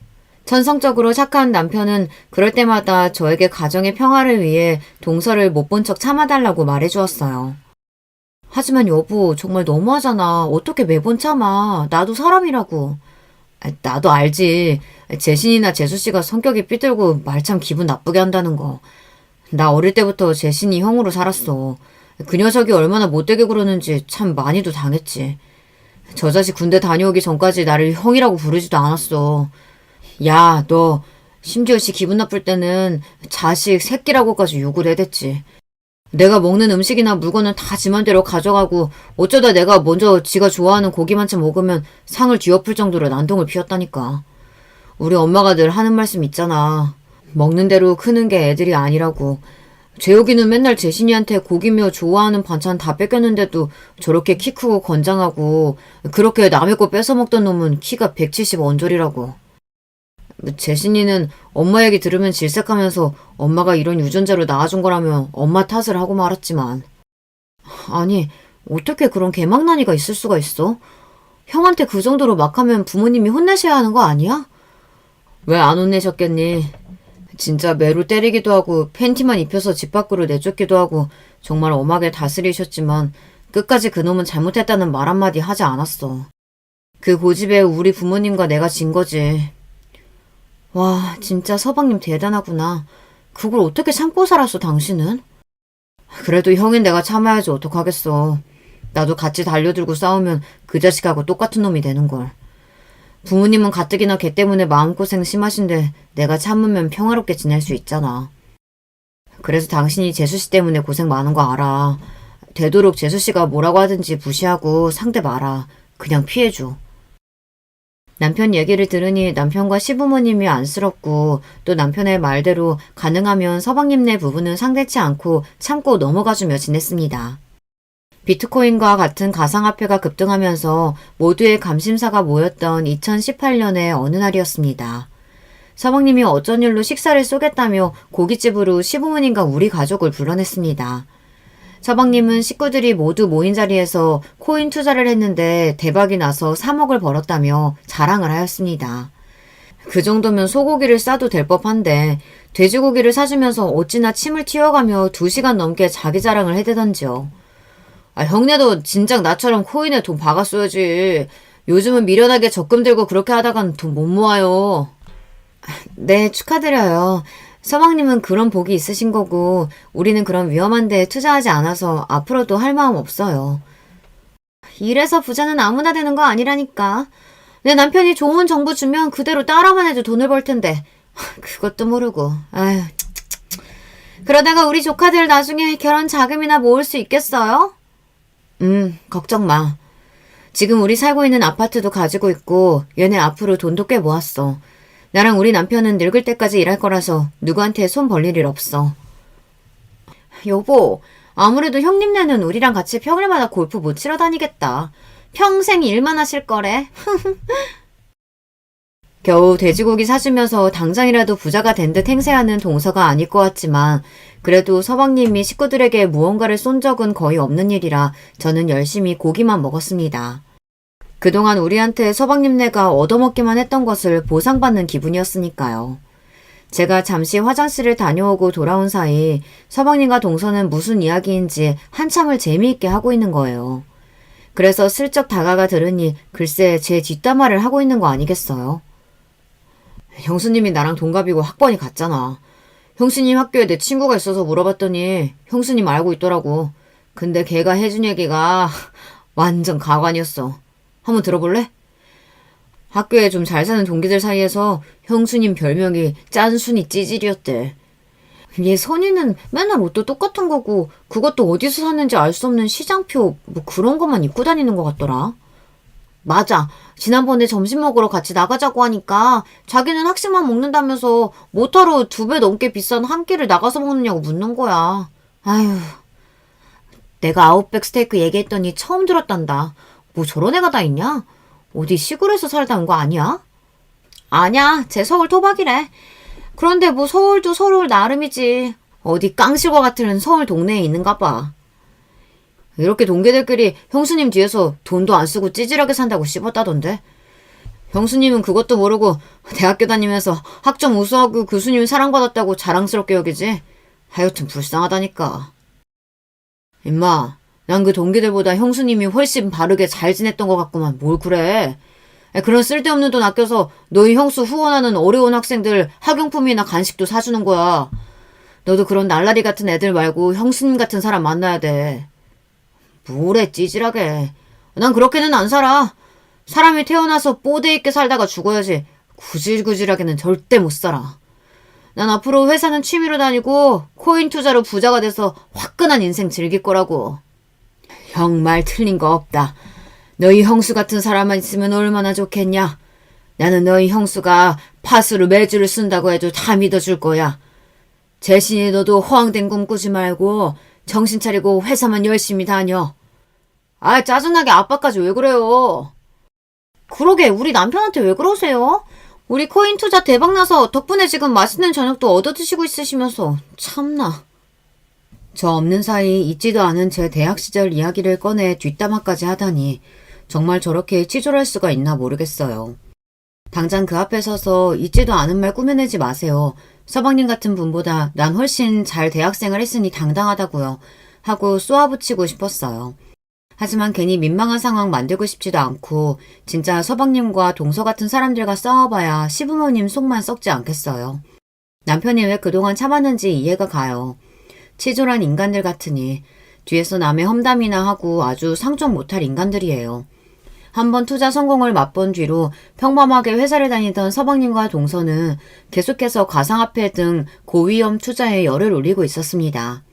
천성적으로 착한 남편은 그럴 때마다 저에게 가정의 평화를 위해 동서를 못 본 척 참아달라고 말해주었어요. 하지만 여보, 정말 너무하잖아. 어떻게 매번 참아. 나도 사람이라고. 나도 알지. 재신이나 재수씨가 성격이 삐뚤고 말 참 기분 나쁘게 한다는 거. 나 어릴 때부터 재신이 형으로 살았어. 그 녀석이 얼마나 못되게 그러는지 참 많이도 당했지. 저 자식 군대 다녀오기 전까지 나를 형이라고 부르지도 않았어. 야, 너 심지어 씨 기분 나쁠 때는 자식 새끼라고까지 욕을 해댔지. 내가 먹는 음식이나 물건은 다 지 맘대로 가져가고 어쩌다 내가 먼저 지가 좋아하는 고기 만찬 먹으면 상을 뒤엎을 정도로 난동을 피웠다니까. 우리 엄마가 늘 하는 말씀 있잖아. 먹는 대로 크는 게 애들이 아니라고. 재욱이는 맨날 재신이한테 고기며 좋아하는 반찬 다 뺏겼는데도 저렇게 키 크고 건장하고 그렇게 남의 거 뺏어먹던 놈은 키가 170 언저리라고. 재신이는 엄마 얘기 들으면 질색하면서 엄마가 이런 유전자로 낳아준 거라면 엄마 탓을 하고 말았지만. 아니, 어떻게 그런 개망나니가 있을 수가 있어? 형한테 그 정도로 막 하면 부모님이 혼내셔야 하는 거 아니야? 왜 안 혼내셨겠니? 진짜 매로 때리기도 하고 팬티만 입혀서 집 밖으로 내쫓기도 하고 정말 엄하게 다스리셨지만 끝까지 그놈은 잘못했다는 말 한마디 하지 않았어. 그 고집에 우리 부모님과 내가 진 거지. 와, 진짜 서방님 대단하구나. 그걸 어떻게 참고 살았어, 당신은? 그래도 형인 내가 참아야지 어떡하겠어. 나도 같이 달려들고 싸우면 그 자식하고 똑같은 놈이 되는걸. 부모님은 가뜩이나 걔 때문에 마음고생 심하신데 내가 참으면 평화롭게 지낼 수 있잖아. 그래서 당신이 재수씨 때문에 고생 많은 거 알아. 되도록 재수씨가 뭐라고 하든지 무시하고 상대 마라. 그냥 피해줘. 남편 얘기를 들으니 남편과 시부모님이 안쓰럽고 또 남편의 말대로 가능하면 서방님네 부부는 상대치 않고 참고 넘어가주며 지냈습니다. 비트코인과 같은 가상화폐가 급등하면서 모두의 감심사가 모였던 2018년의 어느 날이었습니다. 서방님이 어쩐 일로 식사를 쏘겠다며 고깃집으로 시부모님과 우리 가족을 불러냈습니다. 서방님은 식구들이 모두 모인 자리에서 코인 투자를 했는데 대박이 나서 3억을 벌었다며 자랑을 하였습니다. 그 정도면 소고기를 싸도 될 법한데 돼지고기를 사주면서 어찌나 침을 튀어가며 2시간 넘게 자기 자랑을 해대던지요. 형네도 진작 나처럼 코인에 돈 박았어야지. 요즘은 미련하게 적금 들고 그렇게 하다간 돈 못 모아요. 네, 축하드려요. 서방님은 그런 복이 있으신 거고 우리는 그런 위험한 데에 투자하지 않아서 앞으로도 할 마음 없어요. 이래서 부자는 아무나 되는 거 아니라니까. 내 남편이 좋은 정보 주면 그대로 따라만 해도 돈을 벌 텐데 그것도 모르고. 아휴. 그러다가 우리 조카들 나중에 결혼 자금이나 모을 수 있겠어요? 걱정 마. 지금 우리 살고 있는 아파트도 가지고 있고 얘네 앞으로 돈도 꽤 모았어. 나랑 우리 남편은 늙을 때까지 일할 거라서 누구한테 손 벌릴 일 없어. 여보, 아무래도 형님네는 우리랑 같이 평일마다 골프 못 치러 다니겠다. 평생 일만 하실 거래. 겨우 돼지고기 사주면서 당장이라도 부자가 된 듯 행세하는 동서가 아닐 것 같지만 그래도 서방님이 식구들에게 무언가를 쏜 적은 거의 없는 일이라 저는 열심히 고기만 먹었습니다. 그동안 우리한테 서방님네가 얻어먹기만 했던 것을 보상받는 기분이었으니까요. 제가 잠시 화장실을 다녀오고 돌아온 사이 서방님과 동서는 무슨 이야기인지 한참을 재미있게 하고 있는 거예요. 그래서 슬쩍 다가가 들으니 글쎄 제 뒷담화를 하고 있는 거 아니겠어요? 형수님이 나랑 동갑이고 학번이 같잖아. 형수님 학교에 내 친구가 있어서 물어봤더니 형수님 알고 있더라고. 근데 걔가 해준 얘기가 완전 가관이었어. 한번 들어볼래? 학교에 좀 잘 사는 동기들 사이에서 형수님 별명이 짠순이 찌질이었대. 얘 선이는 맨날 옷도 똑같은 거고 그것도 어디서 샀는지 알 수 없는 시장표 뭐 그런 것만 입고 다니는 것 같더라. 맞아. 지난번에 점심 먹으러 같이 나가자고 하니까 자기는 학식만 먹는다면서 뭐하러 2배 넘게 비싼 한 끼를 나가서 먹느냐고 묻는 거야. 아휴. 내가 아웃백 스테이크 얘기했더니 처음 들었단다. 뭐 저런 애가 다 있냐? 어디 시골에서 살다 온 거 아니야? 아냐, 쟤 서울 토박이래. 그런데 뭐 서울도 서울 나름이지. 어디 깡실과 같은 서울 동네에 있는가 봐. 이렇게 동기들끼리 형수님 뒤에서 돈도 안 쓰고 찌질하게 산다고 씹었다던데. 형수님은 그것도 모르고 대학교 다니면서 학점 우수하고 교수님 사랑받았다고 자랑스럽게 여기지. 하여튼 불쌍하다니까. 임마. 난 그 동기들보다 형수님이 훨씬 바르게 잘 지냈던 것 같구만. 뭘 그래. 그런 쓸데없는 돈 아껴서 너희 형수 후원하는 어려운 학생들 학용품이나 간식도 사주는 거야. 너도 그런 날라리 같은 애들 말고 형수님 같은 사람 만나야 돼. 뭐래 찌질하게. 난 그렇게는 안 살아. 사람이 태어나서 뽀대 있게 살다가 죽어야지 구질구질하게는 절대 못 살아. 난 앞으로 회사는 취미로 다니고 코인 투자로 부자가 돼서 화끈한 인생 즐길 거라고. 형 말 틀린 거 없다. 너희 형수 같은 사람만 있으면 얼마나 좋겠냐. 나는 너희 형수가 파수로 매주를 쓴다고 해도 다 믿어줄 거야. 재신이 너도 허황된 꿈 꾸지 말고 정신 차리고 회사만 열심히 다녀. 아, 짜증나게 아빠까지 왜 그래요? 그러게 우리 남편한테 왜 그러세요? 우리 코인 투자 대박나서 덕분에 지금 맛있는 저녁도 얻어드시고 있으시면서 참나. 저 없는 사이 있지도 않은 제 대학 시절 이야기를 꺼내 뒷담화까지 하다니 정말 저렇게 치졸할 수가 있나 모르겠어요. 당장 그 앞에 서서 있지도 않은 말 꾸며내지 마세요. 서방님 같은 분보다 난 훨씬 잘 대학생활 했으니 당당하다고요. 하고 쏘아붙이고 싶었어요. 하지만 괜히 민망한 상황 만들고 싶지도 않고 진짜 서방님과 동서 같은 사람들과 싸워봐야 시부모님 속만 썩지 않겠어요. 남편이 왜 그동안 참았는지 이해가 가요. 치졸한 인간들 같으니 뒤에서 남의 험담이나 하고 아주 상종 못할 인간들이에요. 한번 투자 성공을 맛본 뒤로 평범하게 회사를 다니던 서방님과 동서는 계속해서 가상화폐 등 고위험 투자에 열을 올리고 있었습니다.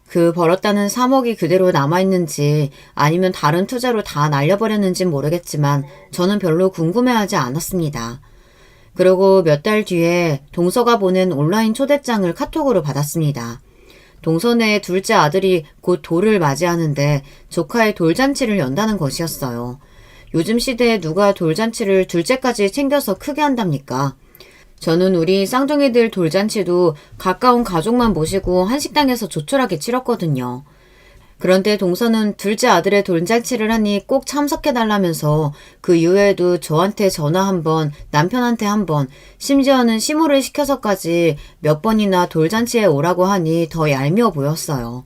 그 벌었다는 3억이 그대로 남아있는지 아니면 다른 투자로 다 날려버렸는지 모르겠지만 저는 별로 궁금해하지 않았습니다. 그리고 몇 달 뒤에 동서가 보낸 온라인 초대장을 카톡으로 받았습니다. 동서네의 둘째 아들이 곧 돌을 맞이하는데 조카의 돌잔치를 연다는 것이었어요. 요즘 시대에 누가 돌잔치를 둘째까지 챙겨서 크게 한답니까? 저는 우리 쌍둥이들 돌잔치도 가까운 가족만 모시고 한식당에서 조촐하게 치렀거든요. 그런데 동서는 둘째 아들의 돌잔치를 하니 꼭 참석해달라면서 그 이후에도 저한테 전화 한 번, 남편한테 한 번, 심지어는 시무를 시켜서까지 몇 번이나 돌잔치에 오라고 하니 더 얄미워 보였어요.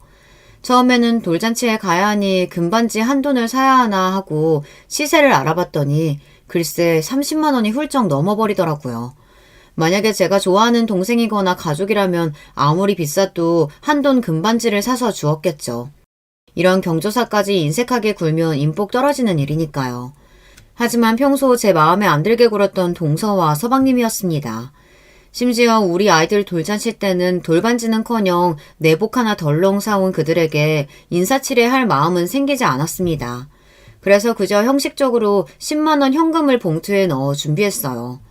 처음에는 돌잔치에 가야 하니 금반지 한 돈을 사야 하나 하고 시세를 알아봤더니 글쎄 30만 원이 훌쩍 넘어버리더라고요. 만약에 제가 좋아하는 동생이거나 가족이라면 아무리 비싸도 한돈 금반지를 사서 주었겠죠. 이런 경조사까지 인색하게 굴면 인복 떨어지는 일이니까요. 하지만 평소 제 마음에 안 들게 굴었던 동서와 서방님이었습니다. 심지어 우리 아이들 돌잔치 때는 돌반지는커녕 내복 하나 덜렁 사온 그들에게 인사치레할 마음은 생기지 않았습니다. 그래서 그저 형식적으로 10만 원 현금을 봉투에 넣어 준비했어요.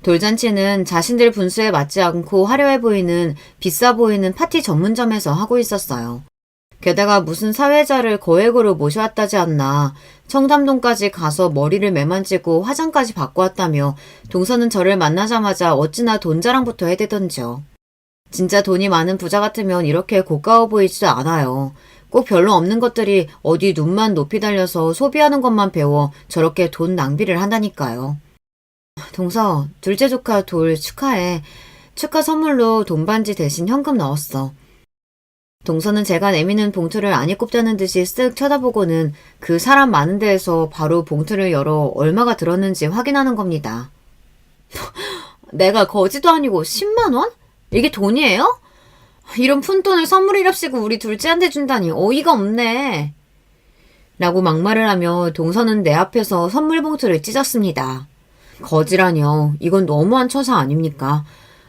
돌잔치는 자신들 분수에 맞지 않고 화려해 보이는 비싸 보이는 파티 전문점에서 하고 있었어요. 게다가 무슨 사회자를 거액으로 모셔왔다지 않나 청담동까지 가서 머리를 매만지고 화장까지 받고 왔다며 동서는 저를 만나자마자 어찌나 돈 자랑부터 해대던지요. 진짜 돈이 많은 부자 같으면 이렇게 고가워 보이지도 않아요. 꼭 별로 없는 것들이 어디 눈만 높이 달려서 소비하는 것만 배워 저렇게 돈 낭비를 한다니까요. 동서, 둘째 조카 돌 축하해. 축하 선물로 돈반지 대신 현금 넣었어. 동서는 제가 내미는 봉투를 아니 꼽자는 듯이 쓱 쳐다보고는 그 사람 많은 데에서 바로 봉투를 열어 얼마가 들었는지 확인하는 겁니다. 내가 거지도 아니고 10만 원? 이게 돈이에요? 이런 푼돈을 선물이랍시고 우리 둘째한테 준다니 어이가 없네. 라고 막말을 하며 동서는 내 앞에서 선물 봉투를 찢었습니다. 거지라뇨. 이건 너무한 처사 아닙니까?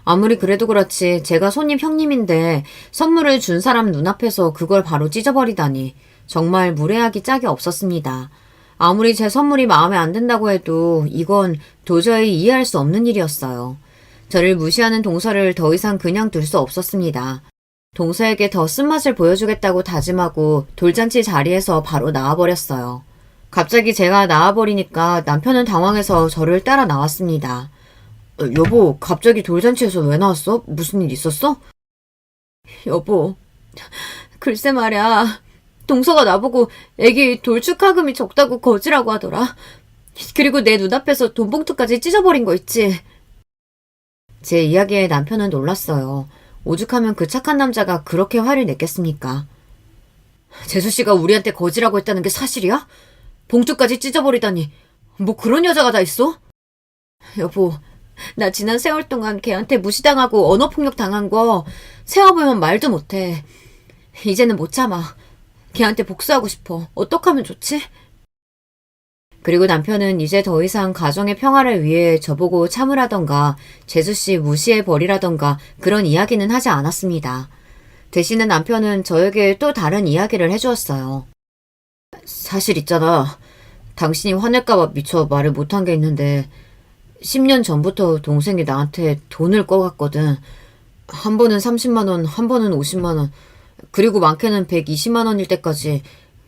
아무리 그래도 그렇지 제가 손님 형님인데 선물을 준 사람 눈앞에서 그걸 바로 찢어버리다니 정말 무례하기 짝이 없었습니다. 아무리 제 선물이 마음에 안 든다고 해도 이건 도저히 이해할 수 없는 일이었어요. 저를 무시하는 동서를 더 이상 그냥 둘 수 없었습니다. 동서에게 더 쓴맛을 보여주겠다고 다짐하고 돌잔치 자리에서 바로 나와버렸어요. 갑자기 제가 나와버리니까 남편은 당황해서 저를 따라 나왔습니다. 여보, 갑자기 돌잔치에서 왜 나왔어? 무슨 일 있었어? 여보, 글쎄 말이야. 동서가 나보고 애기 돌 축하금이 적다고 거지라고 하더라. 그리고 내 눈앞에서 돈 봉투까지 찢어버린 거 있지. 제 이야기에 남편은 놀랐어요. 오죽하면 그 착한 남자가 그렇게 화를 냈겠습니까? 재수씨가 우리한테 거지라고 했다는 게 사실이야? 봉투까지 찢어버리다니 뭐 그런 여자가 다 있어? 여보, 나 지난 세월 동안 걔한테 무시당하고 언어폭력 당한 거 세어보면 말도 못해. 이제는 못 참아. 걔한테 복수하고 싶어. 어떡하면 좋지? 그리고 남편은 이제 더 이상 가정의 평화를 위해 저보고 참으라던가 재수씨 무시해버리라던가 그런 이야기는 하지 않았습니다. 대신에 남편은 저에게 또 다른 이야기를 해주었어요. 사실 있잖아. 당신이 화낼까봐 미처 말을 못한 게 있는데 10년 전부터 동생이 나한테 돈을 꿔갔거든. 한 번은 30만 원, 한 번은 50만 원, 그리고 많게는 120만 원일 때까지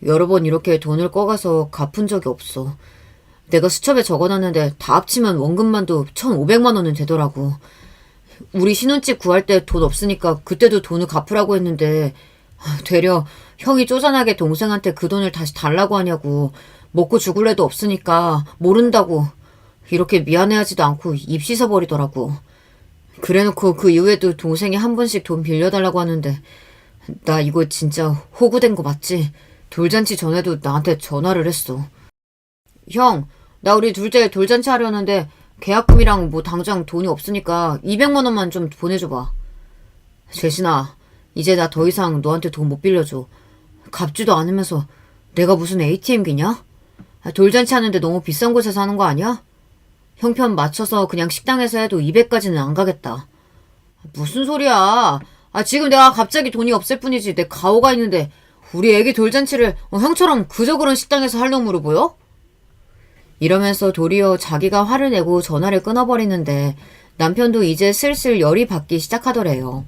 여러 번 이렇게 돈을 꿔가서 갚은 적이 없어. 내가 수첩에 적어놨는데 다 합치면 원금만도 1,500만 원은 되더라고. 우리 신혼집 구할 때 돈 없으니까 그때도 돈을 갚으라고 했는데 되려 형이 쪼잔하게 동생한테 그 돈을 다시 달라고 하냐고. 먹고 죽을 애도 없으니까 모른다고. 이렇게 미안해하지도 않고 입 씻어버리더라고. 그래놓고 그 이후에도 동생이 한 번씩 돈 빌려달라고 하는데 나 이거 진짜 호구된 거 맞지? 돌잔치 전에도 나한테 전화를 했어. 형, 나 우리 둘째 돌잔치 하려는데 계약금이랑 뭐 당장 돈이 없으니까 200만 원만 좀 보내줘봐. 재신아, 이제 나 더 이상 너한테 돈 못 빌려줘. 갚지도 않으면서 내가 무슨 ATM기냐? 돌잔치 하는데 너무 비싼 곳에서 하는 거 아니야? 형편 맞춰서 그냥 식당에서 해도 200까지는 안 가겠다. 무슨 소리야. 지금 내가 갑자기 돈이 없을 뿐이지 내 가오가 있는데 우리 애기 돌잔치를 형처럼 그저 그런 식당에서 할 놈으로 보여? 이러면서 도리어 자기가 화를 내고 전화를 끊어버리는데 남편도 이제 슬슬 열이 받기 시작하더래요.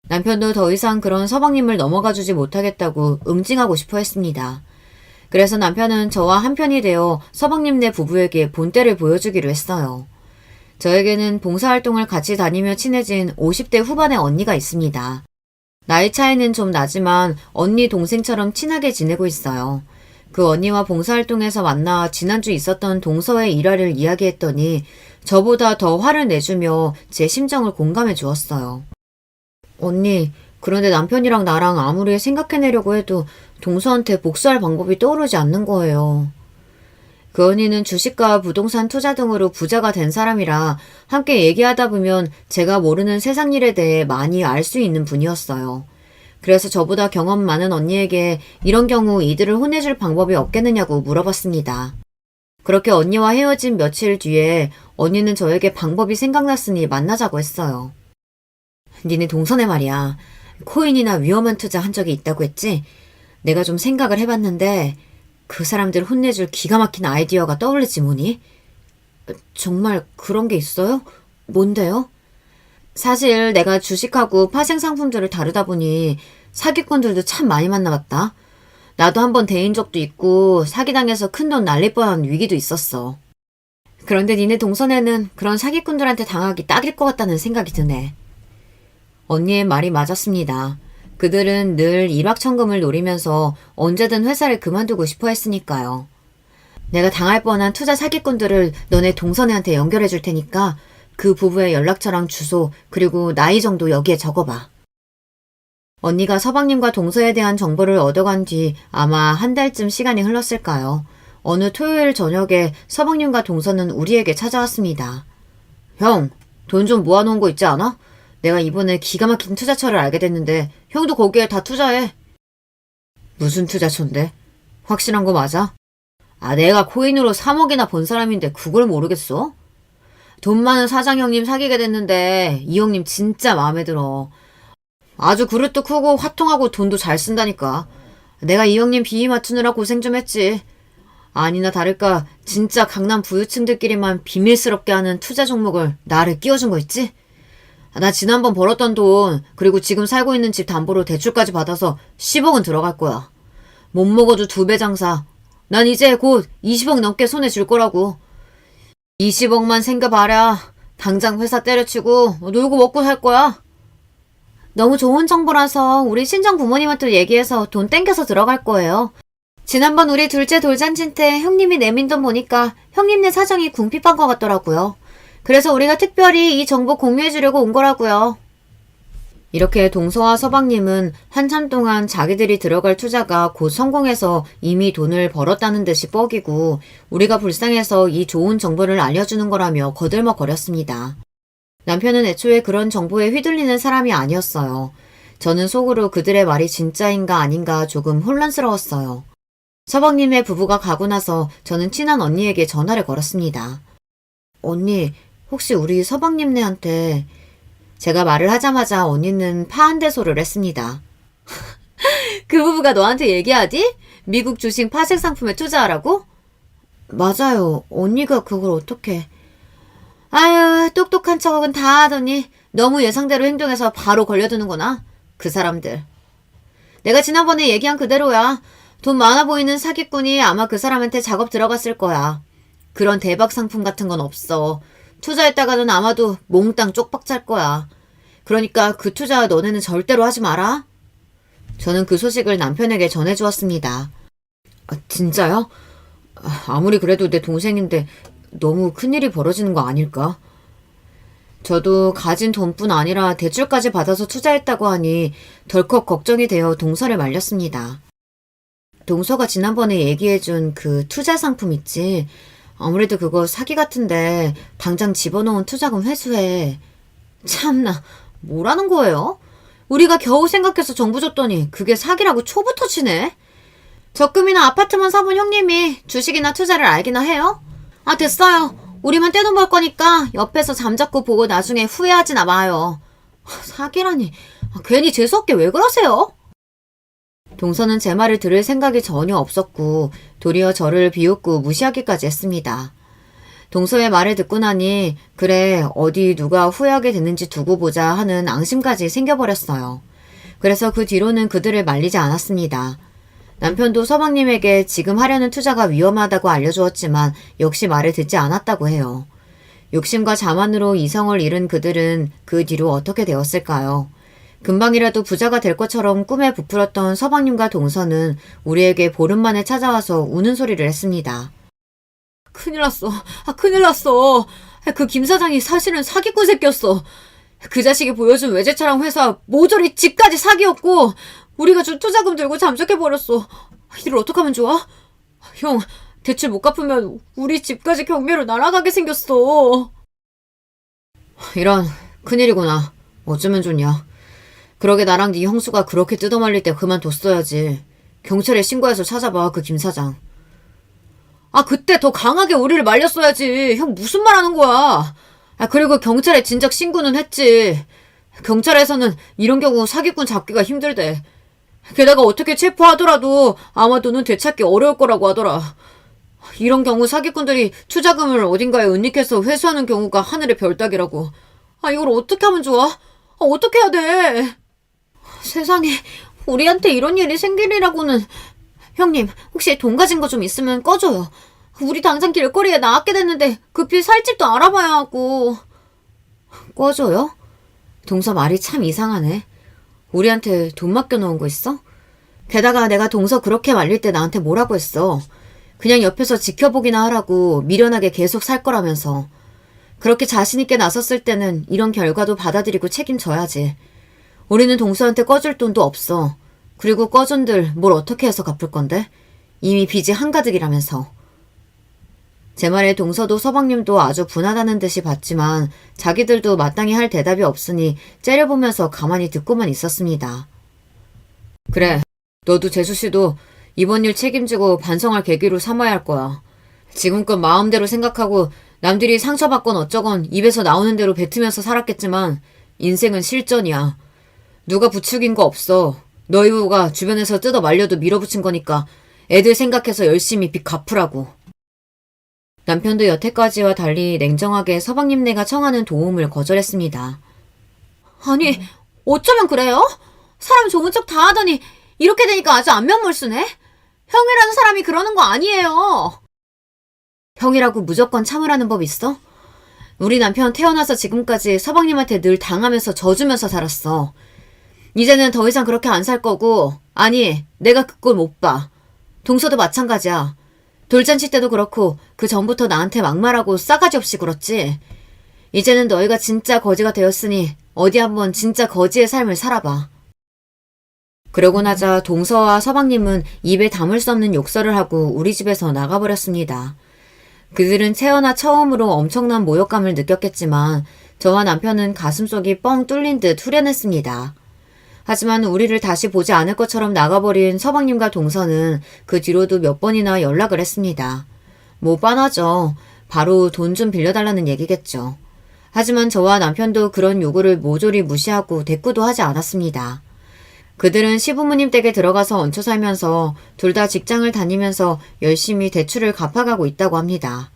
남편도 더 이상 그런 서방님을 넘어가주지 못하겠다고 응징하고 싶어 했습니다. 그래서 남편은 저와 한편이 되어 서방님네 부부에게 본때를 보여주기로 했어요. 저에게는 봉사활동을 같이 다니며 친해진 50대 후반의 언니가 있습니다. 나이 차이는 좀 나지만 언니 동생처럼 친하게 지내고 있어요. 그 언니와 봉사활동에서 만나 지난주 있었던 동서의 일화를 이야기했더니 저보다 더 화를 내주며 제 심정을 공감해 주었어요. 언니, 그런데 남편이랑 나랑 아무리 생각해내려고 해도 동서한테 복수할 방법이 떠오르지 않는 거예요. 그 언니는 주식과 부동산 투자 등으로 부자가 된 사람이라 함께 얘기하다 보면 제가 모르는 세상 일에 대해 많이 알 수 있는 분이었어요. 그래서 저보다 경험 많은 언니에게 이런 경우 이들을 혼내줄 방법이 없겠느냐고 물어봤습니다. 그렇게 언니와 헤어진 며칠 뒤에 언니는 저에게 방법이 생각났으니 만나자고 했어요. 니네 동선에 말이야. 코인이나 위험한 투자 한 적이 있다고 했지? 내가 좀 생각을 해봤는데 그 사람들 혼내줄 기가 막힌 아이디어가 떠오르지 뭐니? 정말 그런 게 있어요? 뭔데요? 사실 내가 주식하고 파생 상품들을 다루다 보니 사기꾼들도 참 많이 만나봤다. 나도 한번 대인 적도 있고 사기당해서 큰돈 날릴 뻔한 위기도 있었어. 그런데 니네 동선에는 그런 사기꾼들한테 당하기 딱일 것 같다는 생각이 드네. 언니의 말이 맞았습니다. 그들은 늘 일확천금을 노리면서 언제든 회사를 그만두고 싶어 했으니까요. 내가 당할 뻔한 투자 사기꾼들을 너네 동선애한테 연결해 줄 테니까 그 부부의 연락처랑 주소 그리고 나이 정도 여기에 적어봐. 언니가 서방님과 동서에 대한 정보를 얻어간 뒤 아마 한 달쯤 시간이 흘렀을까요. 어느 토요일 저녁에 서방님과 동서는 우리에게 찾아왔습니다. 형, 돈 좀 모아놓은 거 있지 않아? 내가 이번에 기가 막힌 투자처를 알게 됐는데 형도 거기에 다 투자해. 무슨 투자처인데? 확실한 거 맞아? 내가 코인으로 3억이나 번 사람인데 그걸 모르겠어? 돈 많은 사장 형님 사귀게 됐는데 이 형님 진짜 마음에 들어. 아주 그릇도 크고 화통하고 돈도 잘 쓴다니까. 내가 이 형님 비위 맞추느라 고생 좀 했지. 아니나 다를까 진짜 강남 부유층들끼리만 비밀스럽게 하는 투자 종목을 나를 끼워준 거 있지? 나 지난번 벌었던 돈 그리고 지금 살고 있는 집 담보로 대출까지 받아서 10억은 들어갈 거야. 못 먹어도 2배 장사. 난 이제 곧 20억 넘게 손에 줄 거라고. 20억만 생겨봐라. 당장 회사 때려치고 놀고 먹고 살 거야. 너무 좋은 정보라서 우리 친정 부모님한테 얘기해서 돈 땡겨서 들어갈 거예요. 지난번 우리 둘째 돌잔치 때 형님이 내민 돈 보니까 형님네 사정이 궁핍한 것 같더라고요. 그래서 우리가 특별히 이 정보 공유해주려고 온 거라고요. 이렇게 동서와 서방님은 한참 동안 자기들이 들어갈 투자가 곧 성공해서 이미 돈을 벌었다는 듯이 뻐기고 우리가 불쌍해서 이 좋은 정보를 알려주는 거라며 거들먹거렸습니다. 남편은 애초에 그런 정보에 휘둘리는 사람이 아니었어요. 저는 속으로 그들의 말이 진짜인가 아닌가 조금 혼란스러웠어요. 서방님의 부부가 가고 나서 저는 친한 언니에게 전화를 걸었습니다. 언니, 혹시 우리 서방님네한테... 제가 말을 하자마자 언니는 파한대소를 했습니다. 그 부부가 너한테 얘기하디? 미국 주식 파생 상품에 투자하라고? 맞아요. 언니가 그걸 어떻게... 아유, 똑똑한 척은 다 하더니 너무 예상대로 행동해서 바로 걸려드는구나. 그 사람들. 내가 지난번에 얘기한 그대로야. 돈 많아 보이는 사기꾼이 아마 그 사람한테 작업 들어갔을 거야. 그런 대박 상품 같은 건 없어. 투자했다가는 아마도 몽땅 쪽박 찰 거야. 그러니까 그 투자 너네는 절대로 하지 마라. 저는 그 소식을 남편에게 전해주었습니다. 진짜요? 아무리 그래도 내 동생인데 너무 큰일이 벌어지는 거 아닐까? 저도 가진 돈뿐 아니라 대출까지 받아서 투자했다고 하니 덜컥 걱정이 되어 동서를 말렸습니다. 동서가 지난번에 얘기해준 그 투자 상품 있지? 아무래도 그거 사기 같은데 당장 집어넣은 투자금 회수해. 참나, 뭐라는 거예요? 우리가 겨우 생각해서 정보 줬더니 그게 사기라고 초부터 치네? 적금이나 아파트만 사본 형님이 주식이나 투자를 알기나 해요? 아, 됐어요. 우리만 떼돈 벌 거니까 옆에서 잠자코 보고 나중에 후회하지나 마요. 사기라니. 괜히 재수없게 왜 그러세요? 동서는 제 말을 들을 생각이 전혀 없었고 도리어 저를 비웃고 무시하기까지 했습니다. 동서의 말을 듣고 나니 그래 어디 누가 후회하게 됐는지 두고 보자 하는 앙심까지 생겨버렸어요. 그래서 그 뒤로는 그들을 말리지 않았습니다. 남편도 서방님에게 지금 하려는 투자가 위험하다고 알려주었지만 역시 말을 듣지 않았다고 해요. 욕심과 자만으로 이성을 잃은 그들은 그 뒤로 어떻게 되었을까요? 금방이라도 부자가 될 것처럼 꿈에 부풀었던 서방님과 동서는 우리에게 보름 만에 찾아와서 우는 소리를 했습니다. 큰일 났어. 큰일 났어. 그 김 사장이 사실은 사기꾼 새끼였어. 그 자식이 보여준 외제차랑 회사 모조리 집까지 사기였고 우리가 준 투자금 들고 잠적해버렸어. 이를 어떡하면 좋아? 형, 대출 못 갚으면 우리 집까지 경매로 날아가게 생겼어. 이런, 큰일이구나. 어쩌면 좋냐. 그러게 나랑 네 형수가 그렇게 뜯어말릴 때 그만뒀어야지. 경찰에 신고해서 찾아봐, 그 김 사장. 그때 더 강하게 우리를 말렸어야지. 형 무슨 말 하는 거야. 그리고 경찰에 진작 신고는 했지. 경찰에서는 이런 경우 사기꾼 잡기가 힘들대. 게다가 어떻게 체포하더라도 아마도는 되찾기 어려울 거라고 하더라. 이런 경우 사기꾼들이 투자금을 어딘가에 은닉해서 회수하는 경우가 하늘의 별 따기라고. 이걸 어떻게 하면 좋아? 어떻게 해야 돼? 세상에, 우리한테 이런 일이 생기리라고는. 형님, 혹시 돈 가진 거 좀 있으면 꺼줘요. 우리 당장 길거리에 나왔게 됐는데 급히 살 집도 알아봐야 하고. 꺼줘요? 동서 말이 참 이상하네. 우리한테 돈 맡겨놓은 거 있어? 게다가 내가 동서 그렇게 말릴 때 나한테 뭐라고 했어. 그냥 옆에서 지켜보기나 하라고 미련하게 계속 살 거라면서. 그렇게 자신있게 나섰을 때는 이런 결과도 받아들이고 책임져야지. 우리는 동서한테 꺼줄 돈도 없어. 그리고 꺼준들 뭘 어떻게 해서 갚을 건데? 이미 빚이 한가득이라면서. 제 말에 동서도 서방님도 아주 분하다는 듯이 봤지만 자기들도 마땅히 할 대답이 없으니 째려보면서 가만히 듣고만 있었습니다. 그래, 너도 재수씨도 이번 일 책임지고 반성할 계기로 삼아야 할 거야. 지금껏 마음대로 생각하고 남들이 상처받건 어쩌건 입에서 나오는 대로 뱉으면서 살았겠지만 인생은 실전이야. 누가 부추긴 거 없어. 너희 부부가 주변에서 뜯어 말려도 밀어붙인 거니까 애들 생각해서 열심히 빚 갚으라고. 남편도 여태까지와 달리 냉정하게 서방님네가 청하는 도움을 거절했습니다. 아니, 어쩌면 그래요? 사람 좋은 척 다 하더니 이렇게 되니까 아주 안면몰수네? 형이라는 사람이 그러는 거 아니에요. 형이라고 무조건 참으라는 법 있어? 우리 남편 태어나서 지금까지 서방님한테 늘 당하면서 져주면서 살았어. 이제는 더 이상 그렇게 안 살 거고, 아니, 내가 그 꼴 못 봐. 동서도 마찬가지야. 돌잔치 때도 그렇고 그 전부터 나한테 막말하고 싸가지 없이 굴었지. 이제는 너희가 진짜 거지가 되었으니 어디 한번 진짜 거지의 삶을 살아봐. 그러고 나자 동서와 서방님은 입에 담을 수 없는 욕설을 하고 우리 집에서 나가버렸습니다. 그들은 태어나 처음으로 엄청난 모욕감을 느꼈겠지만 저와 남편은 가슴속이 뻥 뚫린 듯 후련했습니다. 하지만 우리를 다시 보지 않을 것처럼 나가버린 서방님과 동서는 그 뒤로도 몇 번이나 연락을 했습니다. 뭐 뻔하죠. 바로 돈 좀 빌려달라는 얘기겠죠. 하지만 저와 남편도 그런 요구를 모조리 무시하고 대꾸도 하지 않았습니다. 그들은 시부모님 댁에 들어가서 얹혀 살면서 둘 다 직장을 다니면서 열심히 대출을 갚아가고 있다고 합니다.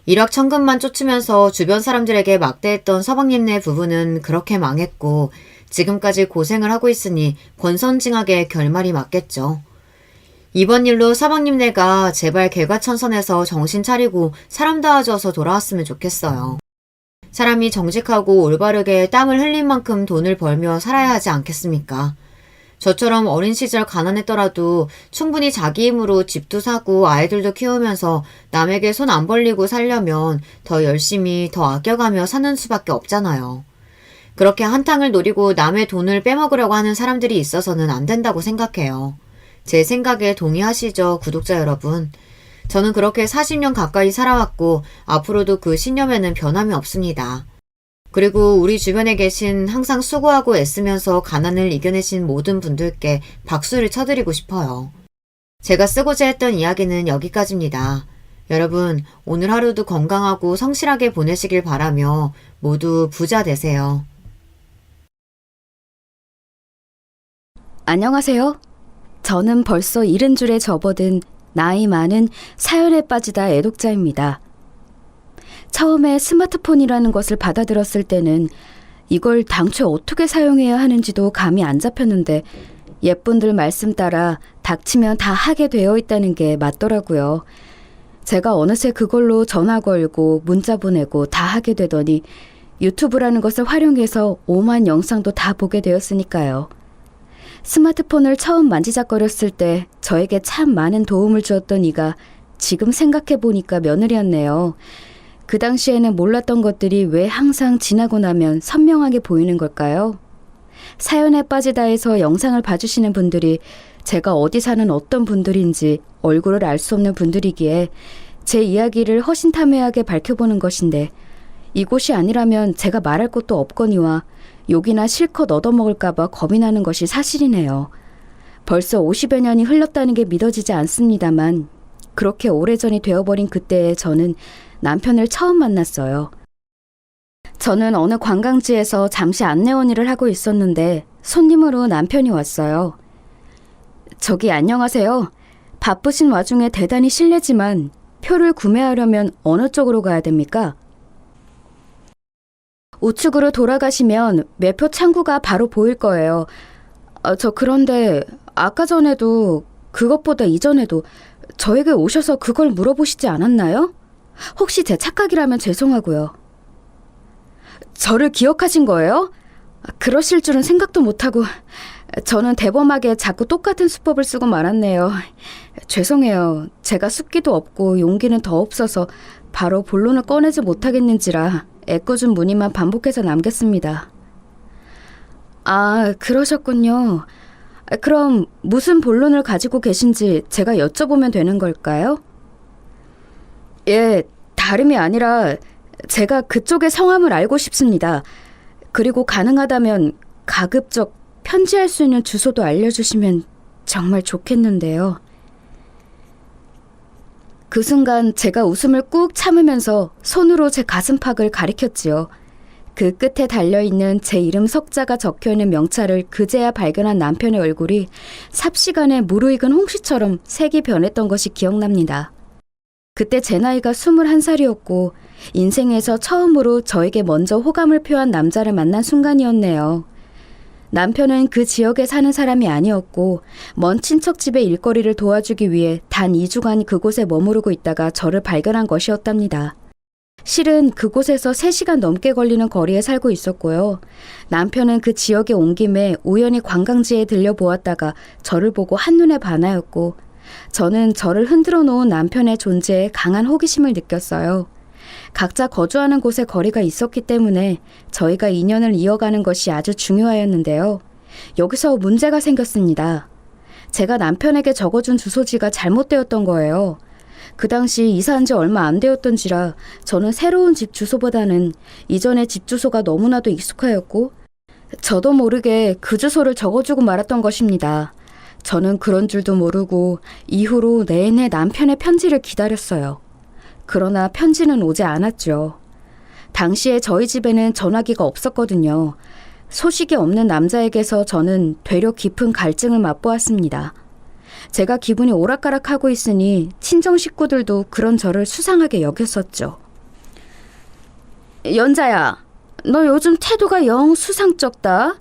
일확천금만 쫓으면서 주변 사람들에게 막대했던 서방님네 부부는 그렇게 망했고 지금까지 고생을 하고 있으니 권선징악의 결말이 맞겠죠. 이번 일로 서방님네가 제발 개과천선해서 정신 차리고 사람 다워줘서 돌아왔으면 좋겠어요. 사람이 정직하고 올바르게 땀을 흘린 만큼 돈을 벌며 살아야 하지 않겠습니까? 저처럼 어린 시절 가난했더라도 충분히 자기 힘으로 집도 사고 아이들도 키우면서 남에게 손 안 벌리고 살려면 더 열심히 더 아껴가며 사는 수밖에 없잖아요. 그렇게 한탕을 노리고 남의 돈을 빼먹으려고 하는 사람들이 있어서는 안 된다고 생각해요. 제 생각에 동의하시죠, 구독자 여러분? 저는 그렇게 40년 가까이 살아왔고 앞으로도 그 신념에는 변함이 없습니다. 그리고 우리 주변에 계신 항상 수고하고 애쓰면서 가난을 이겨내신 모든 분들께 박수를 쳐드리고 싶어요. 제가 쓰고자 했던 이야기는 여기까지입니다. 여러분, 오늘 하루도 건강하고 성실하게 보내시길 바라며 모두 부자 되세요. 안녕하세요. 저는 벌써 70줄에 접어든 나이 많은 사연에 빠지다 애독자입니다. 처음에 스마트폰이라는 것을 받아들였을 때는 이걸 당초 어떻게 사용해야 하는지도 감이 안 잡혔는데 예쁜들 말씀 따라 닥치면 다 하게 되어 있다는 게 맞더라고요. 제가 어느새 그걸로 전화 걸고 문자 보내고 다 하게 되더니 유튜브라는 것을 활용해서 오만 영상도 다 보게 되었으니까요. 스마트폰을 처음 만지작거렸을 때 저에게 참 많은 도움을 주었던 이가 지금 생각해보니까 며느리였네요. 그 당시에는 몰랐던 것들이 왜 항상 지나고 나면 선명하게 보이는 걸까요? 사연에 빠지다에서 영상을 봐주시는 분들이 제가 어디 사는 어떤 분들인지 얼굴을 알 수 없는 분들이기에 제 이야기를 허심탄회하게 밝혀보는 것인데 이곳이 아니라면 제가 말할 것도 없거니와 욕이나 실컷 얻어먹을까봐 겁이 나는 것이 사실이네요. 벌써 50여 년이 흘렀다는 게 믿어지지 않습니다만 그렇게 오래전이 되어버린 그때에 저는 남편을 처음 만났어요. 저는 어느 관광지에서 잠시 안내원 일을 하고 있었는데 손님으로 남편이 왔어요. 저기 안녕하세요. 바쁘신 와중에 대단히 실례지만 표를 구매하려면 어느 쪽으로 가야 됩니까? 우측으로 돌아가시면 매표 창구가 바로 보일 거예요. 저 그런데 아까 전에도 그것보다 이전에도 저에게 오셔서 그걸 물어보시지 않았나요? 혹시 제 착각이라면 죄송하고요. 저를 기억하신 거예요? 그러실 줄은 생각도 못하고 저는 대범하게 자꾸 똑같은 수법을 쓰고 말았네요. 죄송해요. 제가 숫기도 없고 용기는 더 없어서 바로 본론을 꺼내지 못하겠는지라 애꿎은 문의만 반복해서 남겼습니다. 아, 그러셨군요. 그럼 무슨 본론을 가지고 계신지 제가 여쭤보면 되는 걸까요? 예, 다름이 아니라 제가 그쪽의 성함을 알고 싶습니다. 그리고 가능하다면 가급적 편지할 수 있는 주소도 알려주시면 정말 좋겠는데요. 그 순간 제가 웃음을 꾹 참으면서 손으로 제 가슴팍을 가리켰지요. 그 끝에 달려있는 제 이름 석자가 적혀있는 명찰을 그제야 발견한 남편의 얼굴이 삽시간에 무르익은 홍시처럼 색이 변했던 것이 기억납니다. 그때 제 나이가 21살이었고 인생에서 처음으로 저에게 먼저 호감을 표한 남자를 만난 순간이었네요. 남편은 그 지역에 사는 사람이 아니었고 먼 친척 집의 일거리를 도와주기 위해 단 2주간 그곳에 머무르고 있다가 저를 발견한 것이었답니다. 실은 그곳에서 3시간 넘게 걸리는 거리에 살고 있었고요. 남편은 그 지역에 온 김에 우연히 관광지에 들려보았다가 저를 보고 한눈에 반하였고 저는 저를 흔들어 놓은 남편의 존재에 강한 호기심을 느꼈어요. 각자 거주하는 곳에 거리가 있었기 때문에 저희가 인연을 이어가는 것이 아주 중요하였는데요. 여기서 문제가 생겼습니다. 제가 남편에게 적어준 주소지가 잘못되었던 거예요. 그 당시 이사한 지 얼마 안 되었던지라 저는 새로운 집 주소보다는 이전의 집 주소가 너무나도 익숙하였고 저도 모르게 그 주소를 적어주고 말았던 것입니다. 저는 그런 줄도 모르고 이후로 내내 남편의 편지를 기다렸어요. 그러나 편지는 오지 않았죠. 당시에 저희 집에는 전화기가 없었거든요. 소식이 없는 남자에게서 저는 되려 깊은 갈증을 맛보았습니다. 제가 기분이 오락가락하고 있으니 친정 식구들도 그런 저를 수상하게 여겼었죠. 연자야, 너 요즘 태도가 영 수상쩍다.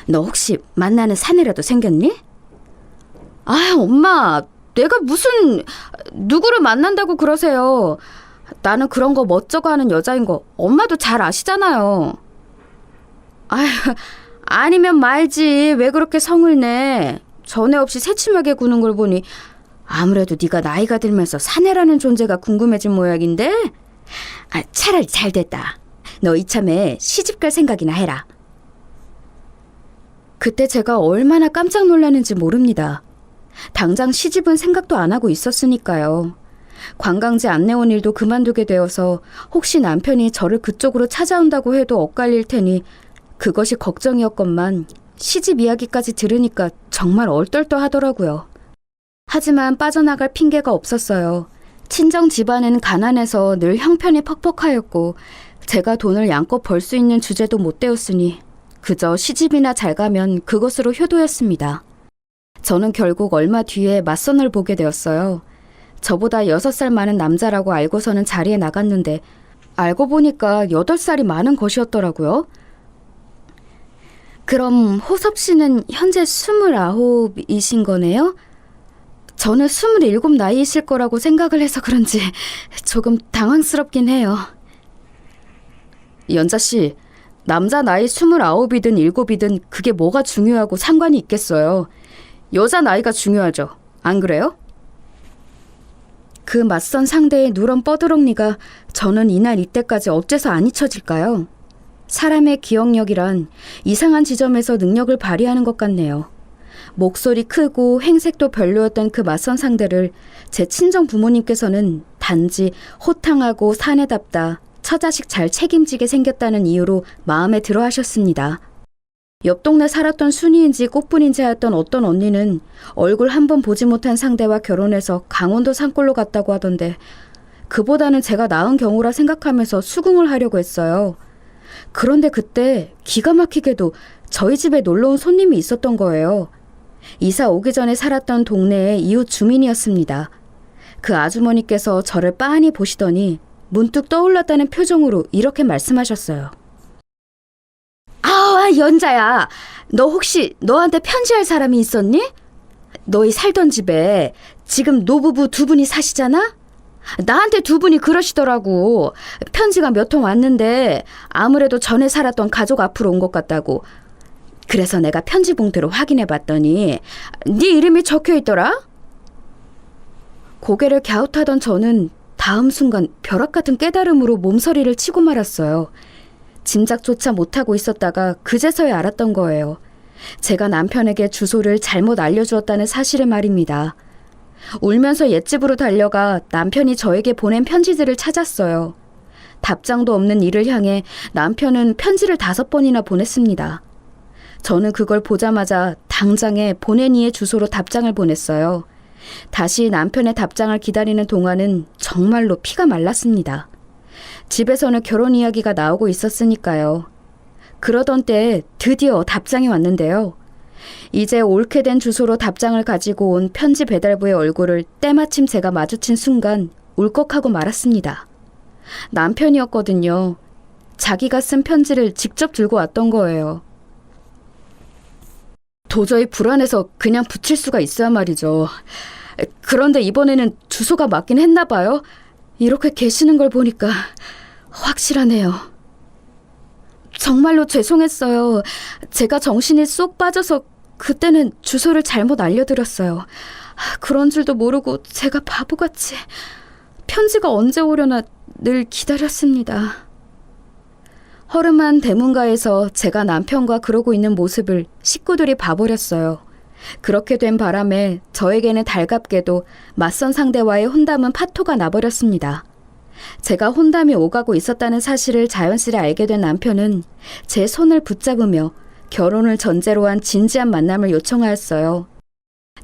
너 혹시 만나는 사내라도 생겼니? 아, 엄마, 내가 무슨 누구를 만난다고 그러세요. 나는 그런 거 멋쩍어 하는 여자인 거 엄마도 잘 아시잖아요. 아니면 말지. 왜 그렇게 성을 내? 전에 없이 새침하게 구는 걸 보니 아무래도 네가 나이가 들면서 사내라는 존재가 궁금해진 모양인데? 차라리 잘 됐다. 너 이참에 시집갈 생각이나 해라. 그때 제가 얼마나 깜짝 놀랐는지 모릅니다. 당장 시집은 생각도 안 하고 있었으니까요. 관광지 안내원 일도 그만두게 되어서 혹시 남편이 저를 그쪽으로 찾아온다고 해도 엇갈릴 테니 그것이 걱정이었건만 시집 이야기까지 들으니까 정말 얼떨떨하더라고요. 하지만 빠져나갈 핑계가 없었어요. 친정 집안은 가난해서 늘 형편이 퍽퍽하였고 제가 돈을 양껏 벌 수 있는 주제도 못 되었으니 그저 시집이나 잘 가면 그것으로 효도였습니다. 저는 결국 얼마 뒤에 맞선을 보게 되었어요. 저보다 6살 많은 남자라고 알고서는 자리에 나갔는데 알고 보니까 8살이 많은 것이었더라고요. 그럼 호섭 씨는 현재 29이신 거네요? 저는 27 나이이실 거라고 생각을 해서 그런지 조금 당황스럽긴 해요. 연자 씨, 남자 나이 29이든 7이든 그게 뭐가 중요하고 상관이 있겠어요. 여자 나이가 중요하죠. 안 그래요? 그 맞선 상대의 누런 뻐드렁니가 저는 이날 이때까지 어째서 안 잊혀질까요? 사람의 기억력이란 이상한 지점에서 능력을 발휘하는 것 같네요. 목소리 크고 행색도 별로였던 그 맞선 상대를 제 친정 부모님께서는 단지 호탕하고 사내답다, 처자식 잘 책임지게 생겼다는 이유로 마음에 들어 하셨습니다. 옆 동네 살았던 순이인지 꽃분인지 하였던 어떤 언니는 얼굴 한 번 보지 못한 상대와 결혼해서 강원도 산골로 갔다고 하던데 그보다는 제가 나은 경우라 생각하면서 수긍을 하려고 했어요. 그런데 그때 기가 막히게도 저희 집에 놀러온 손님이 있었던 거예요. 이사 오기 전에 살았던 동네의 이웃 주민이었습니다. 그 아주머니께서 저를 빤히 보시더니 문득 떠올랐다는 표정으로 이렇게 말씀하셨어요. 연자야, 너 혹시 너한테 편지할 사람이 있었니? 너희 살던 집에 지금 노부부 2분이 사시잖아? 나한테 2분이 그러시더라고. 편지가 몇 통 왔는데 아무래도 전에 살았던 가족 앞으로 온 것 같다고. 그래서 내가 편지 봉투를 확인해 봤더니 네 이름이 적혀 있더라? 고개를 갸웃하던 저는 다음 순간 벼락 같은 깨달음으로 몸서리를 치고 말았어요. 짐작조차 못하고 있었다가 그제서야 알았던 거예요. 제가 남편에게 주소를 잘못 알려주었다는 사실을 말입니다. 울면서 옛집으로 달려가 남편이 저에게 보낸 편지들을 찾았어요. 답장도 없는 이를 향해 남편은 편지를 5번이나 보냈습니다. 저는 그걸 보자마자 당장에 보낸 이의 주소로 답장을 보냈어요. 다시 남편의 답장을 기다리는 동안은 정말로 피가 말랐습니다. 집에서는 결혼 이야기가 나오고 있었으니까요. 그러던 때 드디어 답장이 왔는데요. 이제 옳게 된 주소로 답장을 가지고 온 편지 배달부의 얼굴을 때마침 제가 마주친 순간 울컥하고 말았습니다. 남편이었거든요. 자기가 쓴 편지를 직접 들고 왔던 거예요. 도저히 불안해서 그냥 붙일 수가 있어야 말이죠. 그런데 이번에는 주소가 맞긴 했나 봐요. 이렇게 계시는 걸 보니까 확실하네요. 정말로 죄송했어요. 제가 정신이 쏙 빠져서 그때는 주소를 잘못 알려드렸어요. 그런 줄도 모르고 제가 바보같이 편지가 언제 오려나 늘 기다렸습니다. 허름한 대문가에서 제가 남편과 그러고 있는 모습을 식구들이 봐버렸어요. 그렇게 된 바람에 저에게는 달갑게도 맞선 상대와의 혼담은 파토가 나버렸습니다. 제가 혼담이 오가고 있었다는 사실을 자연스레 알게 된 남편은 제 손을 붙잡으며 결혼을 전제로 한 진지한 만남을 요청하였어요.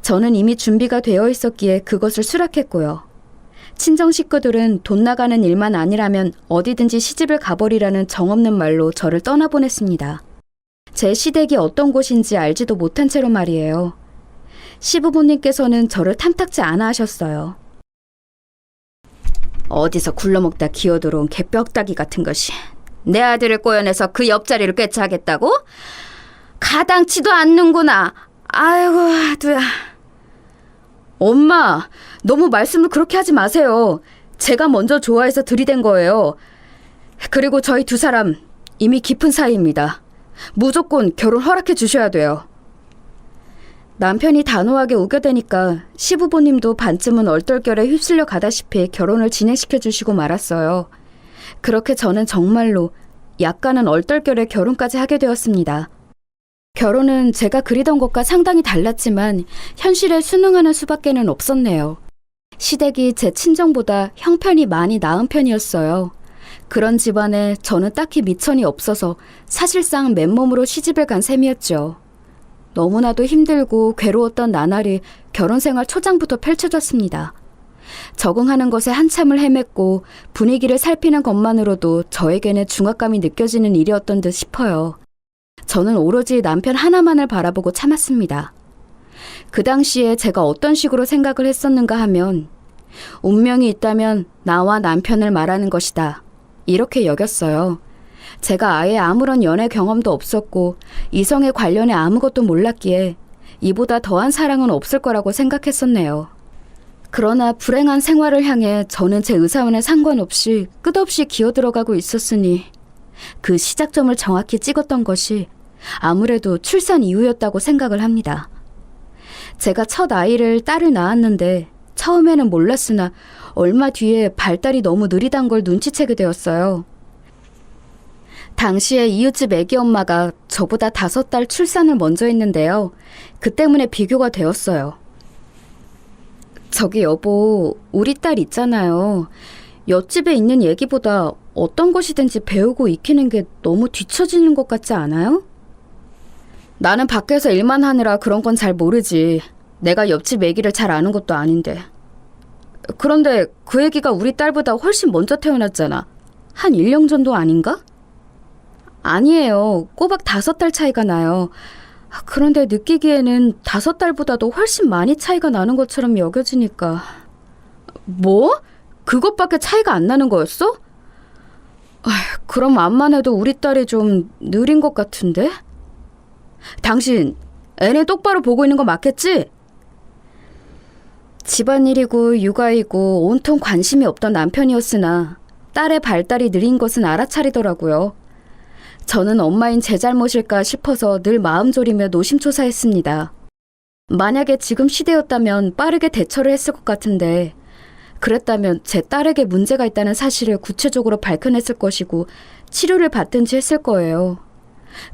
저는 이미 준비가 되어 있었기에 그것을 수락했고요. 친정 식구들은 돈 나가는 일만 아니라면 어디든지 시집을 가버리라는 정없는 말로 저를 떠나보냈습니다. 제 시댁이 어떤 곳인지 알지도 못한 채로 말이에요. 시부모님께서는 저를 탐탁지 않아 하셨어요. 어디서 굴러먹다 기어들어온 개뼈다귀 같은 것이 내 아들을 꼬여내서 그 옆자리를 꿰차겠다고? 가당치도 않는구나. 아이고, 아두야. 엄마, 너무 말씀을 그렇게 하지 마세요. 제가 먼저 좋아해서 들이댄 거예요. 그리고 저희 2사람 이미 깊은 사이입니다. 무조건 결혼 허락해 주셔야 돼요. 남편이 단호하게 우겨대니까 시부모님도 반쯤은 얼떨결에 휩쓸려 가다시피 결혼을 진행시켜 주시고 말았어요. 그렇게 저는 정말로 약간은 얼떨결에 결혼까지 하게 되었습니다. 결혼은 제가 그리던 것과 상당히 달랐지만 현실에 순응하는 수밖에는 없었네요. 시댁이 제 친정보다 형편이 많이 나은 편이었어요. 그런 집안에 저는 딱히 미천이 없어서 사실상 맨몸으로 시집을 간 셈이었죠. 너무나도 힘들고 괴로웠던 나날이 결혼생활 초장부터 펼쳐졌습니다. 적응하는 것에 한참을 헤맸고 분위기를 살피는 것만으로도 저에게는 중압감이 느껴지는 일이었던 듯 싶어요. 저는 오로지 남편 하나만을 바라보고 참았습니다. 그 당시에 제가 어떤 식으로 생각을 했었는가 하면 운명이 있다면 나와 남편을 말하는 것이다. 이렇게 여겼어요. 제가 아예 아무런 연애 경험도 없었고 이성에 관련해 아무것도 몰랐기에 이보다 더한 사랑은 없을 거라고 생각했었네요. 그러나 불행한 생활을 향해 저는 제 의사와는 상관없이 끝없이 기어들어가고 있었으니 그 시작점을 정확히 찍었던 것이 아무래도 출산 이후였다고 생각을 합니다. 제가 첫 아이를 딸을 낳았는데 처음에는 몰랐으나 얼마 뒤에 발달이 너무 느리단 걸 눈치채게 되었어요. 당시에 이웃집 애기 엄마가 저보다 5달 출산을 먼저 했는데요. 그 때문에 비교가 되었어요. 저기 여보, 우리 딸 있잖아요. 옆집에 있는 얘기보다 어떤 것이든지 배우고 익히는 게 너무 뒤처지는 것 같지 않아요? 나는 밖에서 일만 하느라 그런 건 잘 모르지. 내가 옆집 애기를 잘 아는 것도 아닌데. 그런데 그 애기가 우리 딸보다 훨씬 먼저 태어났잖아. 한 1년 전도 아닌가? 아니에요. 꼬박 5달 차이가 나요. 그런데 느끼기에는 5달보다도 훨씬 많이 차이가 나는 것처럼 여겨지니까. 뭐? 그것밖에 차이가 안 나는 거였어? 그럼 암만 해도 우리 딸이 좀 느린 것 같은데? 당신 애는 똑바로 보고 있는 거 맞겠지? 집안일이고 육아이고 온통 관심이 없던 남편이었으나 딸의 발달이 느린 것은 알아차리더라고요. 저는 엄마인 제 잘못일까 싶어서 늘 마음 졸이며 노심초사했습니다. 만약에 지금 시대였다면 빠르게 대처를 했을 것 같은데 그랬다면 제 딸에게 문제가 있다는 사실을 구체적으로 밝혀냈을 것이고 치료를 받든지 했을 거예요.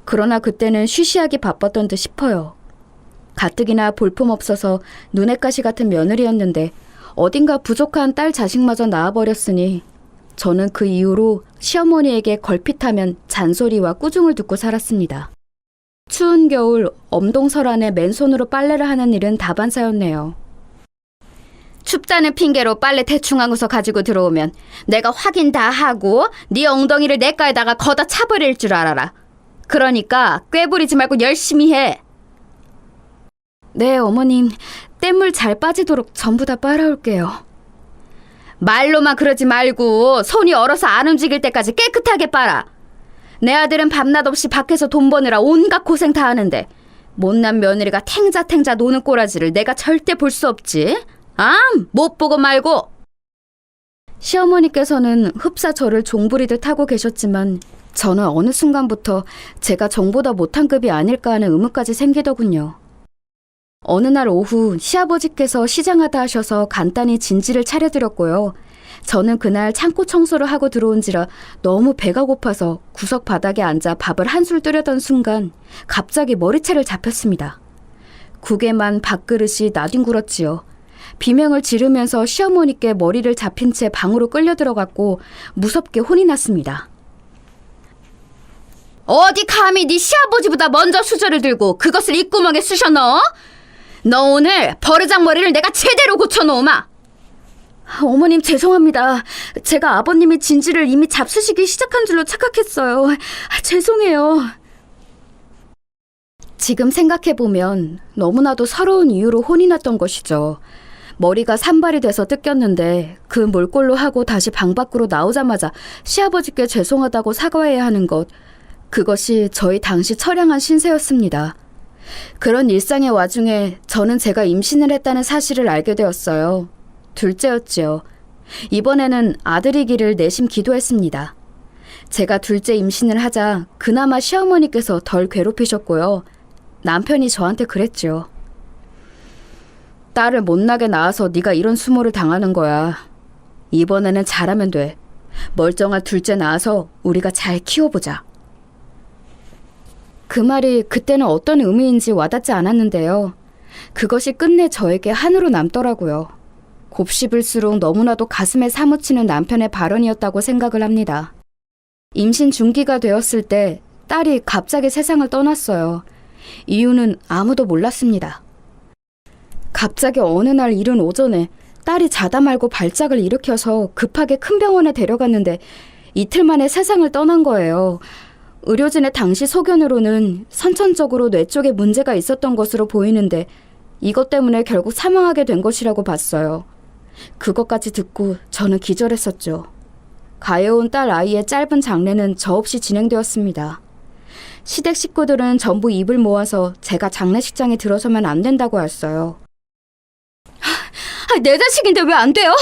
그러나 그때는 쉬쉬하기 바빴던 듯 싶어요. 가뜩이나 볼품없어서 눈엣 가시 같은 며느리였는데 어딘가 부족한 딸 자식마저 낳아버렸으니 저는 그 이후로 시어머니에게 걸핏하면 잔소리와 꾸중을 듣고 살았습니다. 추운 겨울 엄동설 안에 맨손으로 빨래를 하는 일은 다반사였네요. 춥다는 핑계로 빨래 대충 하고서 가지고 들어오면 내가 확인 다 하고 네 엉덩이를 냇가에다가 걷어 차버릴 줄 알아라. 그러니까 꾀부리지 말고 열심히 해. 네, 어머님. 뗏물 잘 빠지도록 전부 다 빨아올게요. 말로만 그러지 말고 손이 얼어서 안 움직일 때까지 깨끗하게 빨아. 내 아들은 밤낮 없이 밖에서 돈 버느라 온갖 고생 다 하는데 못난 며느리가 탱자탱자 노는 꼬라지를 내가 절대 볼 수 없지. 못 보고 말고. 시어머니께서는 흡사 저를 종부리듯 하고 계셨지만 저는 어느 순간부터 제가 정보다 못한 급이 아닐까 하는 의문까지 생기더군요. 어느 날 오후 시아버지께서 시장하다 하셔서 간단히 진지를 차려드렸고요. 저는 그날 창고 청소를 하고 들어온지라 너무 배가 고파서 구석 바닥에 앉아 밥을 한술 뜨려던 순간 갑자기 머리채를 잡혔습니다. 국에만 밥그릇이 나뒹굴었지요. 비명을 지르면서 시어머니께 머리를 잡힌 채 방으로 끌려 들어갔고 무섭게 혼이 났습니다. 어디 감히 네 시아버지보다 먼저 수저를 들고 그것을 입구멍에 쑤셔 넣어? 너 오늘 버르장머리를 내가 제대로 고쳐놓으마. 어머님 죄송합니다. 제가 아버님이 진지를 이미 잡수시기 시작한 줄로 착각했어요. 죄송해요. 지금 생각해보면 너무나도 서러운 이유로 혼이 났던 것이죠. 머리가 산발이 돼서 뜯겼는데 그 몰골로 하고 다시 방 밖으로 나오자마자 시아버지께 죄송하다고 사과해야 하는 것, 그것이 저희 당시 처량한 신세였습니다. 그런 일상의 와중에 저는 제가 임신을 했다는 사실을 알게 되었어요. 둘째였지요. 이번에는 아들이기를 내심 기도했습니다. 제가 둘째 임신을 하자 그나마 시어머니께서 덜 괴롭히셨고요. 남편이 저한테 그랬죠. 딸을 못나게 낳아서 네가 이런 수모를 당하는 거야. 이번에는 잘하면 돼. 멀쩡한 둘째 낳아서 우리가 잘 키워보자. 그 말이 그때는 어떤 의미인지 와닿지 않았는데요. 그것이 끝내 저에게 한으로 남더라고요. 곱씹을수록 너무나도 가슴에 사무치는 남편의 발언이었다고 생각을 합니다. 임신 중기가 되었을 때 딸이 갑자기 세상을 떠났어요. 이유는 아무도 몰랐습니다. 갑자기 어느 날 이른 오전에 딸이 자다 말고 발작을 일으켜서 급하게 큰 병원에 데려갔는데 이틀 만에 세상을 떠난 거예요. 의료진의 당시 소견으로는 선천적으로 뇌 쪽에 문제가 있었던 것으로 보이는데 이것 때문에 결국 사망하게 된 것이라고 봤어요. 그것까지 듣고 저는 기절했었죠. 가여운 딸 아이의 짧은 장례는 저 없이 진행되었습니다. 시댁 식구들은 전부 입을 모아서 제가 장례식장에 들어서면 안 된다고 했어요. 내 자식인데 왜 안 돼요?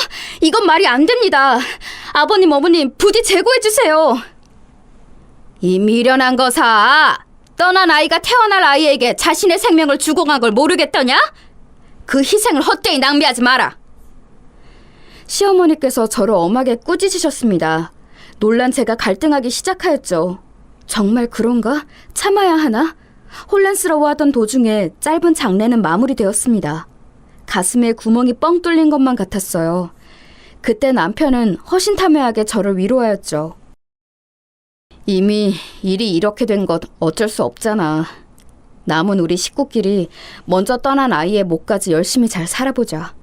이건 말이 안 됩니다. 아버님, 어머님 부디 재고해주세요. 이 미련한 거사. 떠난 아이가 태어날 아이에게 자신의 생명을 주공한 걸 모르겠더냐? 그 희생을 헛되이 낭비하지 마라. 시어머니께서 저를 엄하게 꾸짖으셨습니다. 놀란 제가 갈등하기 시작하였죠. 정말 그런가? 참아야 하나? 혼란스러워하던 도중에 짧은 장례는 마무리되었습니다. 가슴에 구멍이 뻥 뚫린 것만 같았어요. 그때 남편은 허심탄회하게 저를 위로하였죠. 이미 일이 이렇게 된 것 어쩔 수 없잖아. 남은 우리 식구끼리 먼저 떠난 아이의 몫까지 열심히 잘 살아보자.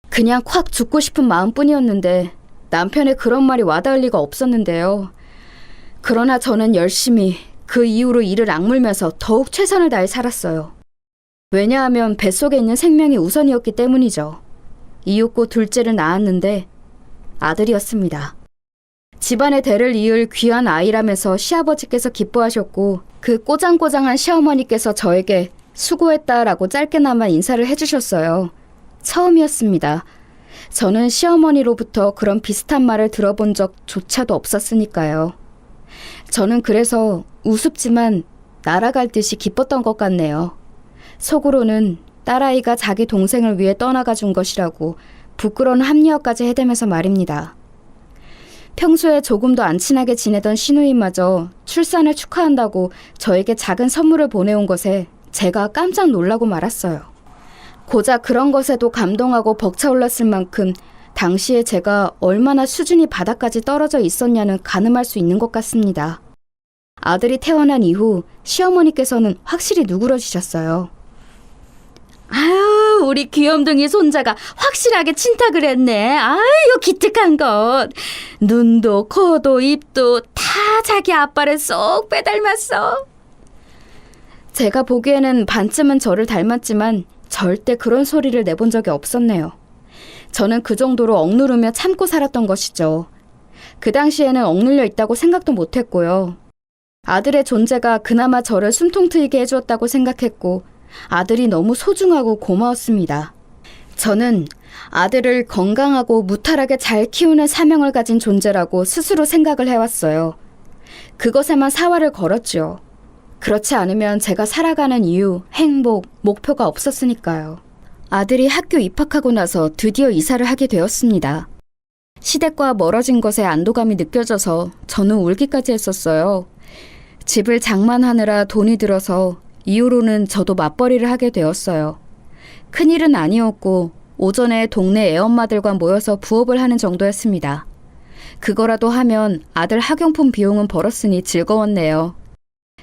그냥 콱 죽고 싶은 마음뿐이었는데 남편의 그런 말이 와닿을 리가 없었는데요. 그러나 저는 열심히 그 이후로 이를 악물면서 더욱 최선을 다해 살았어요. 왜냐하면 뱃속에 있는 생명이 우선이었기 때문이죠. 이윽고 둘째를 낳았는데 아들이었습니다. 집안의 대를 이을 귀한 아이라면서 시아버지께서 기뻐하셨고 그 꼬장꼬장한 시어머니께서 저에게 수고했다라고 짧게나마 인사를 해주셨어요. 처음이었습니다. 저는 시어머니로부터 그런 비슷한 말을 들어본 적조차도 없었으니까요. 저는 그래서 우습지만 날아갈 듯이 기뻤던 것 같네요. 속으로는 딸아이가 자기 동생을 위해 떠나가 준 것이라고 부끄러운 합리화까지 해대면서 말입니다. 평소에 조금도 안 친하게 지내던 시누이마저 출산을 축하한다고 저에게 작은 선물을 보내온 것에 제가 깜짝 놀라고 말았어요. 고작 그런 것에도 감동하고 벅차올랐을 만큼 당시에 제가 얼마나 수준이 바닥까지 떨어져 있었냐는 가늠할 수 있는 것 같습니다. 아들이 태어난 이후 시어머니께서는 확실히 누그러지셨어요. 아유, 우리 귀염둥이 손자가 확실하게 친탁을 했네. 아유, 기특한 것. 눈도 코도 입도 다 자기 아빠를 쏙 빼닮았어. 제가 보기에는 반쯤은 저를 닮았지만 절대 그런 소리를 내본 적이 없었네요. 저는 그 정도로 억누르며 참고 살았던 것이죠. 그 당시에는 억눌려 있다고 생각도 못했고요. 아들의 존재가 그나마 저를 숨통 트이게 해주었다고 생각했고 아들이 너무 소중하고 고마웠습니다. 저는 아들을 건강하고 무탈하게 잘 키우는 사명을 가진 존재라고 스스로 생각을 해왔어요. 그것에만 사활을 걸었죠. 그렇지 않으면 제가 살아가는 이유, 행복, 목표가 없었으니까요. 아들이 학교 입학하고 나서 드디어 이사를 하게 되었습니다. 시댁과 멀어진 것에 안도감이 느껴져서 저는 울기까지 했었어요. 집을 장만하느라 돈이 들어서 이후로는 저도 맞벌이를 하게 되었어요. 큰일은 아니었고 오전에 동네 애엄마들과 모여서 부업을 하는 정도였습니다. 그거라도 하면 아들 학용품 비용은 벌었으니 즐거웠네요.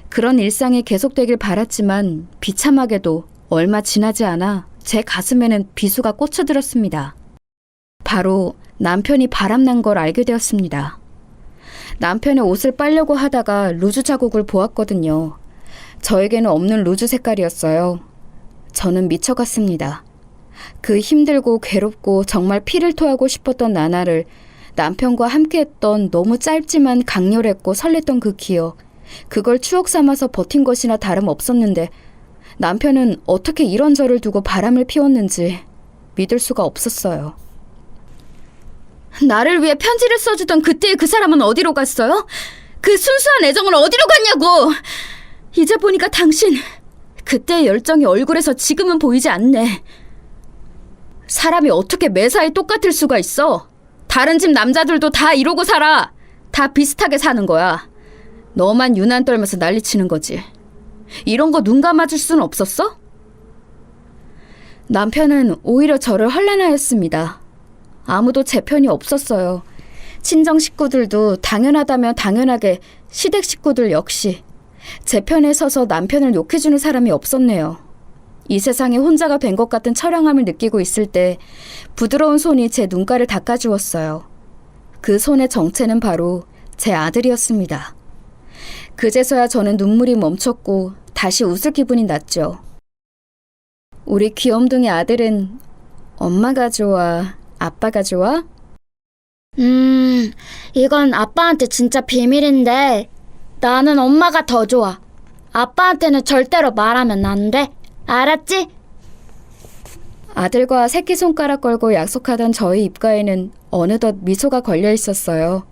그런 일상이 계속되길 바랐지만 비참하게도 얼마 지나지 않아 제 가슴에는 비수가 꽂혀들었습니다. 바로 남편이 바람난 걸 알게 되었습니다. 남편의 옷을 빨려고 하다가 루즈 자국을 보았거든요. 저에게는 없는 루즈 색깔이었어요. 저는 미쳐갔습니다. 그 힘들고 괴롭고 정말 피를 토하고 싶었던 나날을 남편과 함께했던 너무 짧지만 강렬했고 설렜던 그 기억, 그걸 추억 삼아서 버틴 것이나 다름없었는데 남편은 어떻게 이런 저를 두고 바람을 피웠는지 믿을 수가 없었어요. 나를 위해 편지를 써주던 그때의 그 사람은 어디로 갔어요? 그 순수한 애정은 어디로 갔냐고! 이제 보니까 당신, 그때의 열정이 얼굴에서 지금은 보이지 않네. 사람이 어떻게 매사에 똑같을 수가 있어? 다른 집 남자들도 다 이러고 살아. 다 비슷하게 사는 거야. 너만 유난 떨면서 난리치는 거지. 이런 거 눈 감아줄 수는 없었어? 남편은 오히려 저를 헌란하였습니다. 아무도 제 편이 없었어요. 친정 식구들도 당연하다며 당연하게 시댁 식구들 역시 제 편에 서서 남편을 욕해주는 사람이 없었네요. 이 세상에 혼자가 된 것 같은 처량함을 느끼고 있을 때 부드러운 손이 제 눈가를 닦아주었어요. 그 손의 정체는 바로 제 아들이었습니다. 그제서야 저는 눈물이 멈췄고 다시 웃을 기분이 났죠. 우리 귀염둥이 아들은 엄마가 좋아, 아빠가 좋아? 이건 아빠한테 진짜 비밀인데 나는 엄마가 더 좋아. 아빠한테는 절대로 말하면 안 돼. 알았지? 아들과 새끼손가락 걸고 약속하던 저희 입가에는 어느덧 미소가 걸려 있었어요.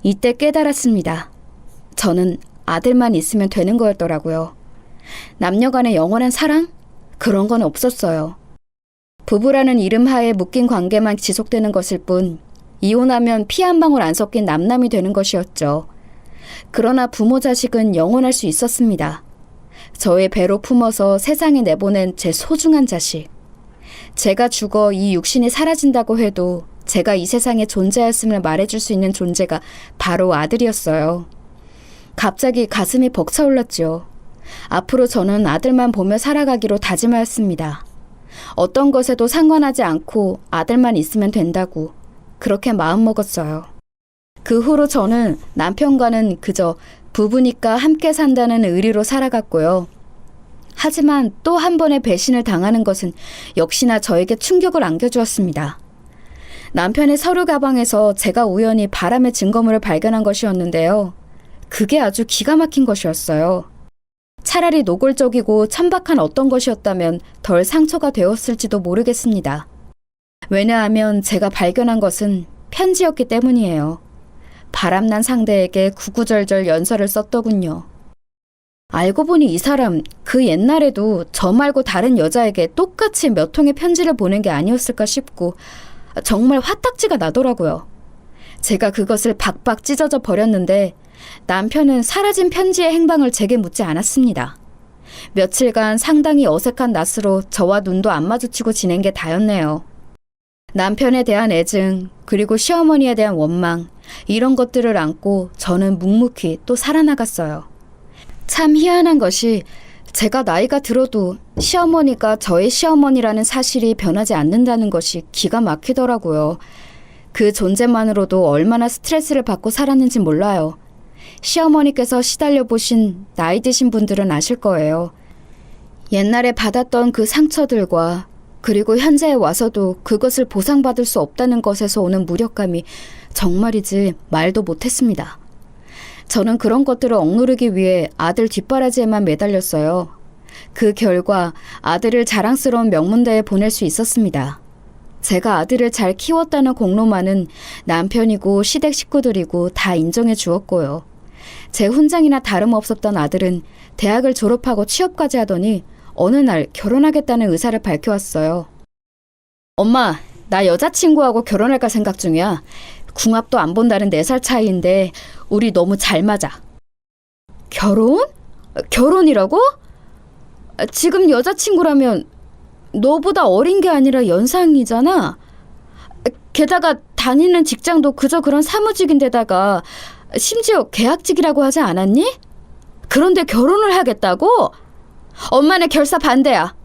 이때 깨달았습니다. 저는 아들만 있으면 되는 거였더라고요. 남녀 간의 영원한 사랑? 그런 건 없었어요. 부부라는 이름 하에 묶인 관계만 지속되는 것일 뿐 이혼하면 피 한 방울 안 섞인 남남이 되는 것이었죠. 그러나 부모 자식은 영원할 수 있었습니다. 저의 배로 품어서 세상에 내보낸 제 소중한 자식. 제가 죽어 이 육신이 사라진다고 해도 제가 이 세상에 존재했음을 말해줄 수 있는 존재가 바로 아들이었어요. 갑자기 가슴이 벅차올랐죠. 앞으로 저는 아들만 보며 살아가기로 다짐하였습니다. 어떤 것에도 상관하지 않고 아들만 있으면 된다고 그렇게 마음먹었어요. 그 후로 저는 남편과는 그저 부부니까 함께 산다는 의리로 살아갔고요. 하지만 또 한 번의 배신을 당하는 것은 역시나 저에게 충격을 안겨주었습니다. 남편의 서류 가방에서 제가 우연히 바람의 증거물을 발견한 것이었는데요. 그게 아주 기가 막힌 것이었어요. 차라리 노골적이고 천박한 어떤 것이었다면 덜 상처가 되었을지도 모르겠습니다. 왜냐하면 제가 발견한 것은 편지였기 때문이에요. 바람난 상대에게 구구절절 연설을 썼더군요. 알고 보니 이 사람 그 옛날에도 저 말고 다른 여자에게 똑같이 몇 통의 편지를 보낸 게 아니었을까 싶고 정말 화딱지가 나더라고요. 제가 그것을 박박 찢어져 버렸는데 남편은 사라진 편지의 행방을 제게 묻지 않았습니다. 며칠간 상당히 어색한 낯으로 저와 눈도 안 마주치고 지낸 게 다였네요. 남편에 대한 애증, 그리고 시어머니에 대한 원망, 이런 것들을 안고 저는 묵묵히 또 살아나갔어요. 참 희한한 것이 제가 나이가 들어도 시어머니가 저의 시어머니라는 사실이 변하지 않는다는 것이 기가 막히더라고요. 그 존재만으로도 얼마나 스트레스를 받고 살았는지 몰라요. 시어머니께서 시달려 보신 나이 드신 분들은 아실 거예요. 옛날에 받았던 그 상처들과 그리고 현재에 와서도 그것을 보상받을 수 없다는 것에서 오는 무력감이 정말이지 말도 못했습니다. 저는 그런 것들을 억누르기 위해 아들 뒷바라지에만 매달렸어요. 그 결과 아들을 자랑스러운 명문대에 보낼 수 있었습니다. 제가 아들을 잘 키웠다는 공로만은 남편이고 시댁 식구들이고 다 인정해 주었고요. 제 훈장이나 다름없었던 아들은 대학을 졸업하고 취업까지 하더니 어느 날 결혼하겠다는 의사를 밝혀왔어요. 엄마, 나 여자친구하고 결혼할까 생각 중이야. 궁합도 안 본다는 4살 차이인데 우리 너무 잘 맞아. 결혼? 결혼이라고? 지금 여자친구라면 너보다 어린 게 아니라 연상이잖아. 게다가 다니는 직장도 그저 그런 사무직인데다가 심지어 계약직이라고 하지 않았니? 그런데 결혼을 하겠다고? 엄마는 결사 반대야.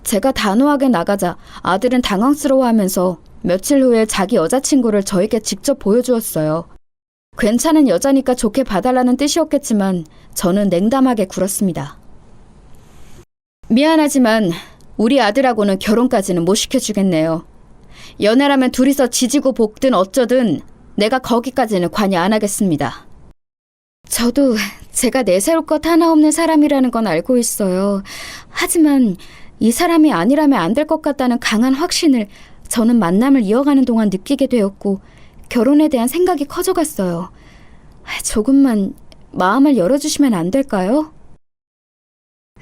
제가 단호하게 나가자 아들은 당황스러워하면서 며칠 후에 자기 여자친구를 저에게 직접 보여주었어요. 괜찮은 여자니까 좋게 봐달라는 뜻이었겠지만 저는 냉담하게 굴었습니다. 미안하지만 우리 아들하고는 결혼까지는 못 시켜주겠네요. 연애라면 둘이서 지지고 볶든 어쩌든 내가 거기까지는 관여 안 하겠습니다. 저도 제가 내세울 것 하나 없는 사람이라는 건 알고 있어요. 하지만 이 사람이 아니라면 안 될 것 같다는 강한 확신을 저는 만남을 이어가는 동안 느끼게 되었고 결혼에 대한 생각이 커져갔어요. 조금만 마음을 열어주시면 안 될까요?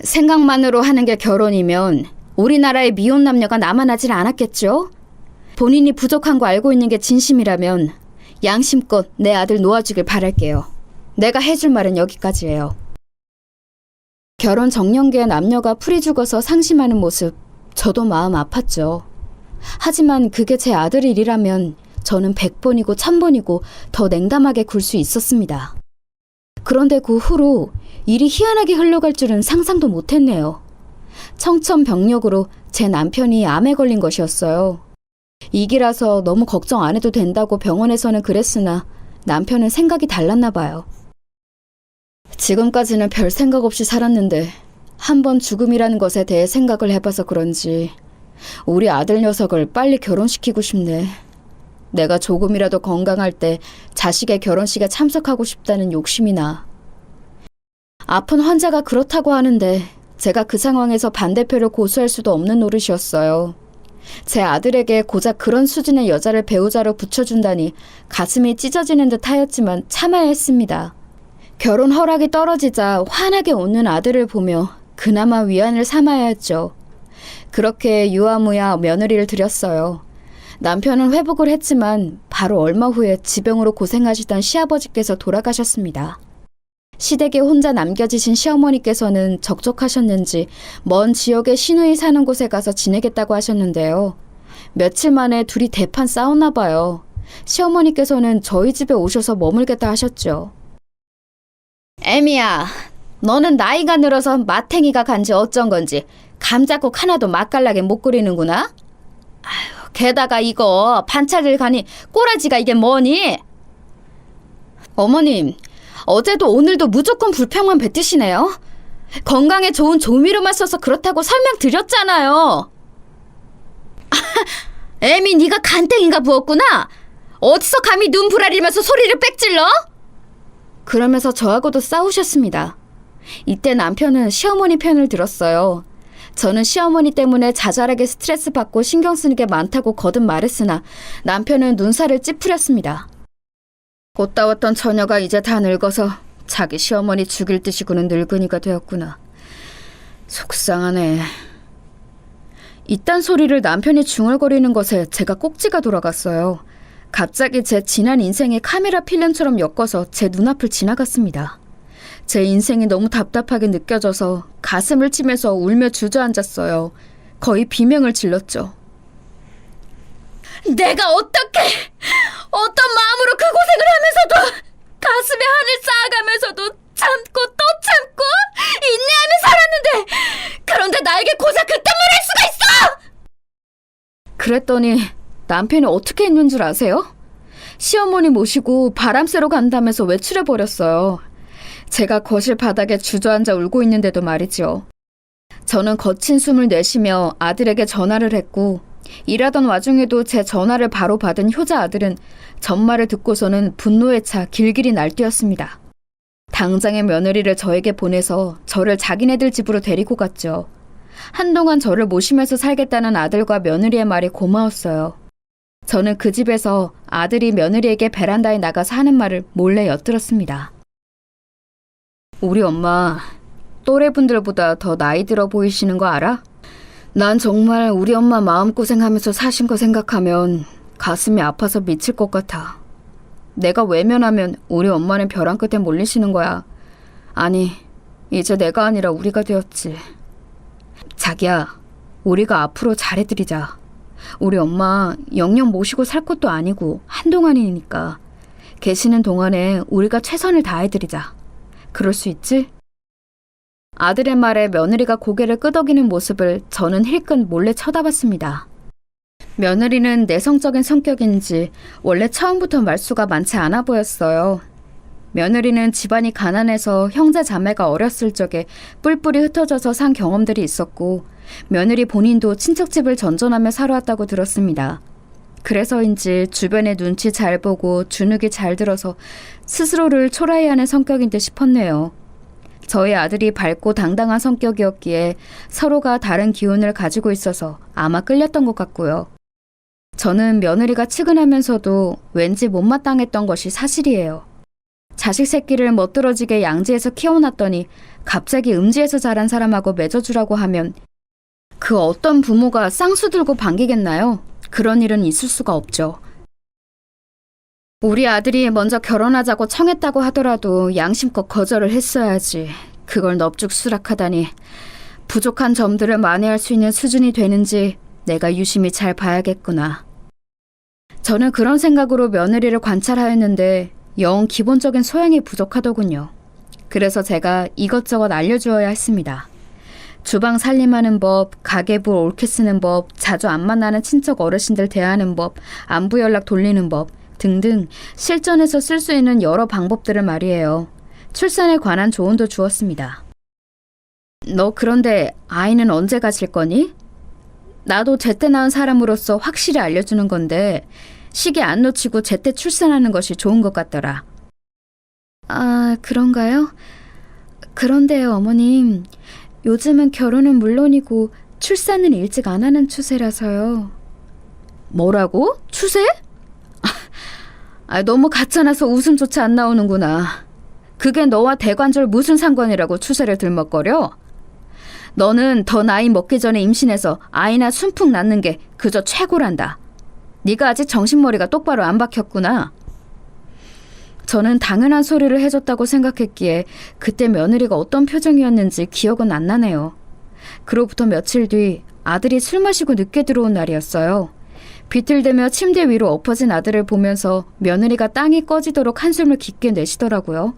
생각만으로 하는 게 결혼이면 우리나라의 미혼 남녀가 남아나질 않았겠죠? 본인이 부족한 거 알고 있는 게 진심이라면 양심껏 내 아들 놓아주길 바랄게요. 내가 해줄 말은 여기까지예요. 결혼 정년기의 남녀가 풀이 죽어서 상심하는 모습, 저도 마음 아팠죠. 하지만 그게 제 아들 일이라면 저는 100번이고 1000번이고 더 냉담하게 굴 수 있었습니다. 그런데 그 후로 일이 희한하게 흘러갈 줄은 상상도 못했네요. 청천벽력으로 제 남편이 암에 걸린 것이었어요. 이기라서 너무 걱정 안 해도 된다고 병원에서는 그랬으나 남편은 생각이 달랐나 봐요. 지금까지는 별 생각 없이 살았는데 한번 죽음이라는 것에 대해 생각을 해봐서 그런지 우리 아들 녀석을 빨리 결혼시키고 싶네. 내가 조금이라도 건강할 때 자식의 결혼식에 참석하고 싶다는 욕심이 나. 아픈 환자가 그렇다고 하는데 제가 그 상황에서 반대표를 고수할 수도 없는 노릇이었어요. 제 아들에게 고작 그런 수준의 여자를 배우자로 붙여준다니 가슴이 찢어지는 듯 하였지만 참아야 했습니다. 결혼 허락이 떨어지자 환하게 웃는 아들을 보며 그나마 위안을 삼아야 했죠. 그렇게 유아무야 며느리를 들였어요. 남편은 회복을 했지만 바로 얼마 후에 지병으로 고생하시던 시아버지께서 돌아가셨습니다. 시댁에 혼자 남겨지신 시어머니께서는 적적하셨는지 먼 지역의 시누이 사는 곳에 가서 지내겠다고 하셨는데요. 며칠 만에 둘이 대판 싸웠나 봐요. 시어머니께서는 저희 집에 오셔서 머물겠다 하셨죠. 애미야, 너는 나이가 늘어서 마탱이가 간지 어쩐 건지 감자국 하나도 맛깔나게 못 끓이는구나? 아휴, 게다가 이거 반찬을 가니 꼬라지가 이게 뭐니? 어머님, 어제도 오늘도 무조건 불평만 뱉으시네요. 건강에 좋은 조미료만 써서 그렇다고 설명드렸잖아요. 애미, 네가 간땡이가 부었구나. 어디서 감히 눈 부라리면서 소리를 빽질러? 그러면서 저하고도 싸우셨습니다. 이때 남편은 시어머니 편을 들었어요. 저는 시어머니 때문에 자잘하게 스트레스 받고 신경 쓰는 게 많다고 거듭 말했으나 남편은 눈살을 찌푸렸습니다. 곧따왔던 처녀가 이제 다 늙어서 자기 시어머니 죽일 듯이 구는 늙은이가 되었구나. 속상하네. 이딴 소리를 남편이 중얼거리는 것에 제가 꼭지가 돌아갔어요. 갑자기 제 지난 인생의 카메라 필름처럼 엮어서 제 눈앞을 지나갔습니다. 제 인생이 너무 답답하게 느껴져서 가슴을 치면서 울며 주저앉았어요. 거의 비명을 질렀죠. 내가 어떻게 어떤 마음으로 그 고생을 하면서도 가슴에 한을 쌓아가면서도 참고 또 참고 인내하며 살았는데 그런데 나에게 고작 그딴 말 할 수가 있어! 그랬더니 남편이 어떻게 했는 줄 아세요? 시어머니 모시고 바람 쐬러 간다면서 외출해버렸어요. 제가 거실 바닥에 주저앉아 울고 있는데도 말이죠. 저는 거친 숨을 내쉬며 아들에게 전화를 했고 일하던 와중에도 제 전화를 바로 받은 효자 아들은 전말을 듣고서는 분노에 차 길길이 날뛰었습니다. 당장의 며느리를 저에게 보내서 저를 자기네들 집으로 데리고 갔죠. 한동안 저를 모시면서 살겠다는 아들과 며느리의 말이 고마웠어요. 저는 그 집에서 아들이 며느리에게 베란다에 나가서 하는 말을 몰래 엿들었습니다. 우리 엄마 또래분들보다 더 나이 들어 보이시는 거 알아? 난 정말 우리 엄마 마음고생하면서 사신 거 생각하면 가슴이 아파서 미칠 것 같아. 내가 외면하면 우리 엄마는 벼랑 끝에 몰리시는 거야. 아니, 이제 내가 아니라 우리가 되었지. 자기야, 우리가 앞으로 잘해드리자. 우리 엄마 영영 모시고 살 것도 아니고 한동안이니까 계시는 동안에 우리가 최선을 다해드리자. 그럴 수 있지? 아들의 말에 며느리가 고개를 끄덕이는 모습을 저는 힐끗 몰래 쳐다봤습니다. 며느리는 내성적인 성격인지 원래 처음부터 말수가 많지 않아 보였어요. 며느리는 집안이 가난해서 형제 자매가 어렸을 적에 뿔뿔이 흩어져서 산 경험들이 있었고 며느리 본인도 친척집을 전전하며 살아왔다고 들었습니다. 그래서인지 주변의 눈치 잘 보고 주눅이 잘 들어서 스스로를 초라히 하는 성격인 듯 싶었네요. 저희 아들이 밝고 당당한 성격이었기에 서로가 다른 기운을 가지고 있어서 아마 끌렸던 것 같고요. 저는 며느리가 측은하면서도 왠지 못마땅했던 것이 사실이에요. 자식 새끼를 멋들어지게 양지에서 키워놨더니 갑자기 음지에서 자란 사람하고 맺어주라고 하면 그 어떤 부모가 쌍수 들고 반기겠나요? 그런 일은 있을 수가 없죠. 우리 아들이 먼저 결혼하자고 청했다고 하더라도 양심껏 거절을 했어야지. 그걸 넙죽수락하다니. 부족한 점들을 만회할 수 있는 수준이 되는지 내가 유심히 잘 봐야겠구나. 저는 그런 생각으로 며느리를 관찰하였는데 영 기본적인 소양이 부족하더군요. 그래서 제가 이것저것 알려주어야 했습니다. 주방 살림하는 법, 가계부 옳게 쓰는 법, 자주 안 만나는 친척 어르신들 대하는 법, 안부 연락 돌리는 법 등등 실전에서 쓸 수 있는 여러 방법들을 말이에요. 출산에 관한 조언도 주었습니다. 너 그런데 아이는 언제 가질 거니? 나도 제때 낳은 사람으로서 확실히 알려주는 건데 시기 안 놓치고 제때 출산하는 것이 좋은 것 같더라. 아, 그런가요? 그런데요, 어머님. 요즘은 결혼은 물론이고 출산은 일찍 안 하는 추세라서요. 뭐라고? 추세? 너무 가짜나서 웃음조차 안 나오는구나. 그게 너와 대관절 무슨 상관이라고 추세를 들먹거려? 너는 더 나이 먹기 전에 임신해서 아이나 순풍 낳는 게 그저 최고란다. 네가 아직 정신머리가 똑바로 안 박혔구나. 저는 당연한 소리를 해줬다고 생각했기에 그때 며느리가 어떤 표정이었는지 기억은 안 나네요. 그로부터 며칠 뒤 아들이 술 마시고 늦게 들어온 날이었어요. 비틀대며 침대 위로 엎어진 아들을 보면서 며느리가 땅이 꺼지도록 한숨을 깊게 내쉬더라고요.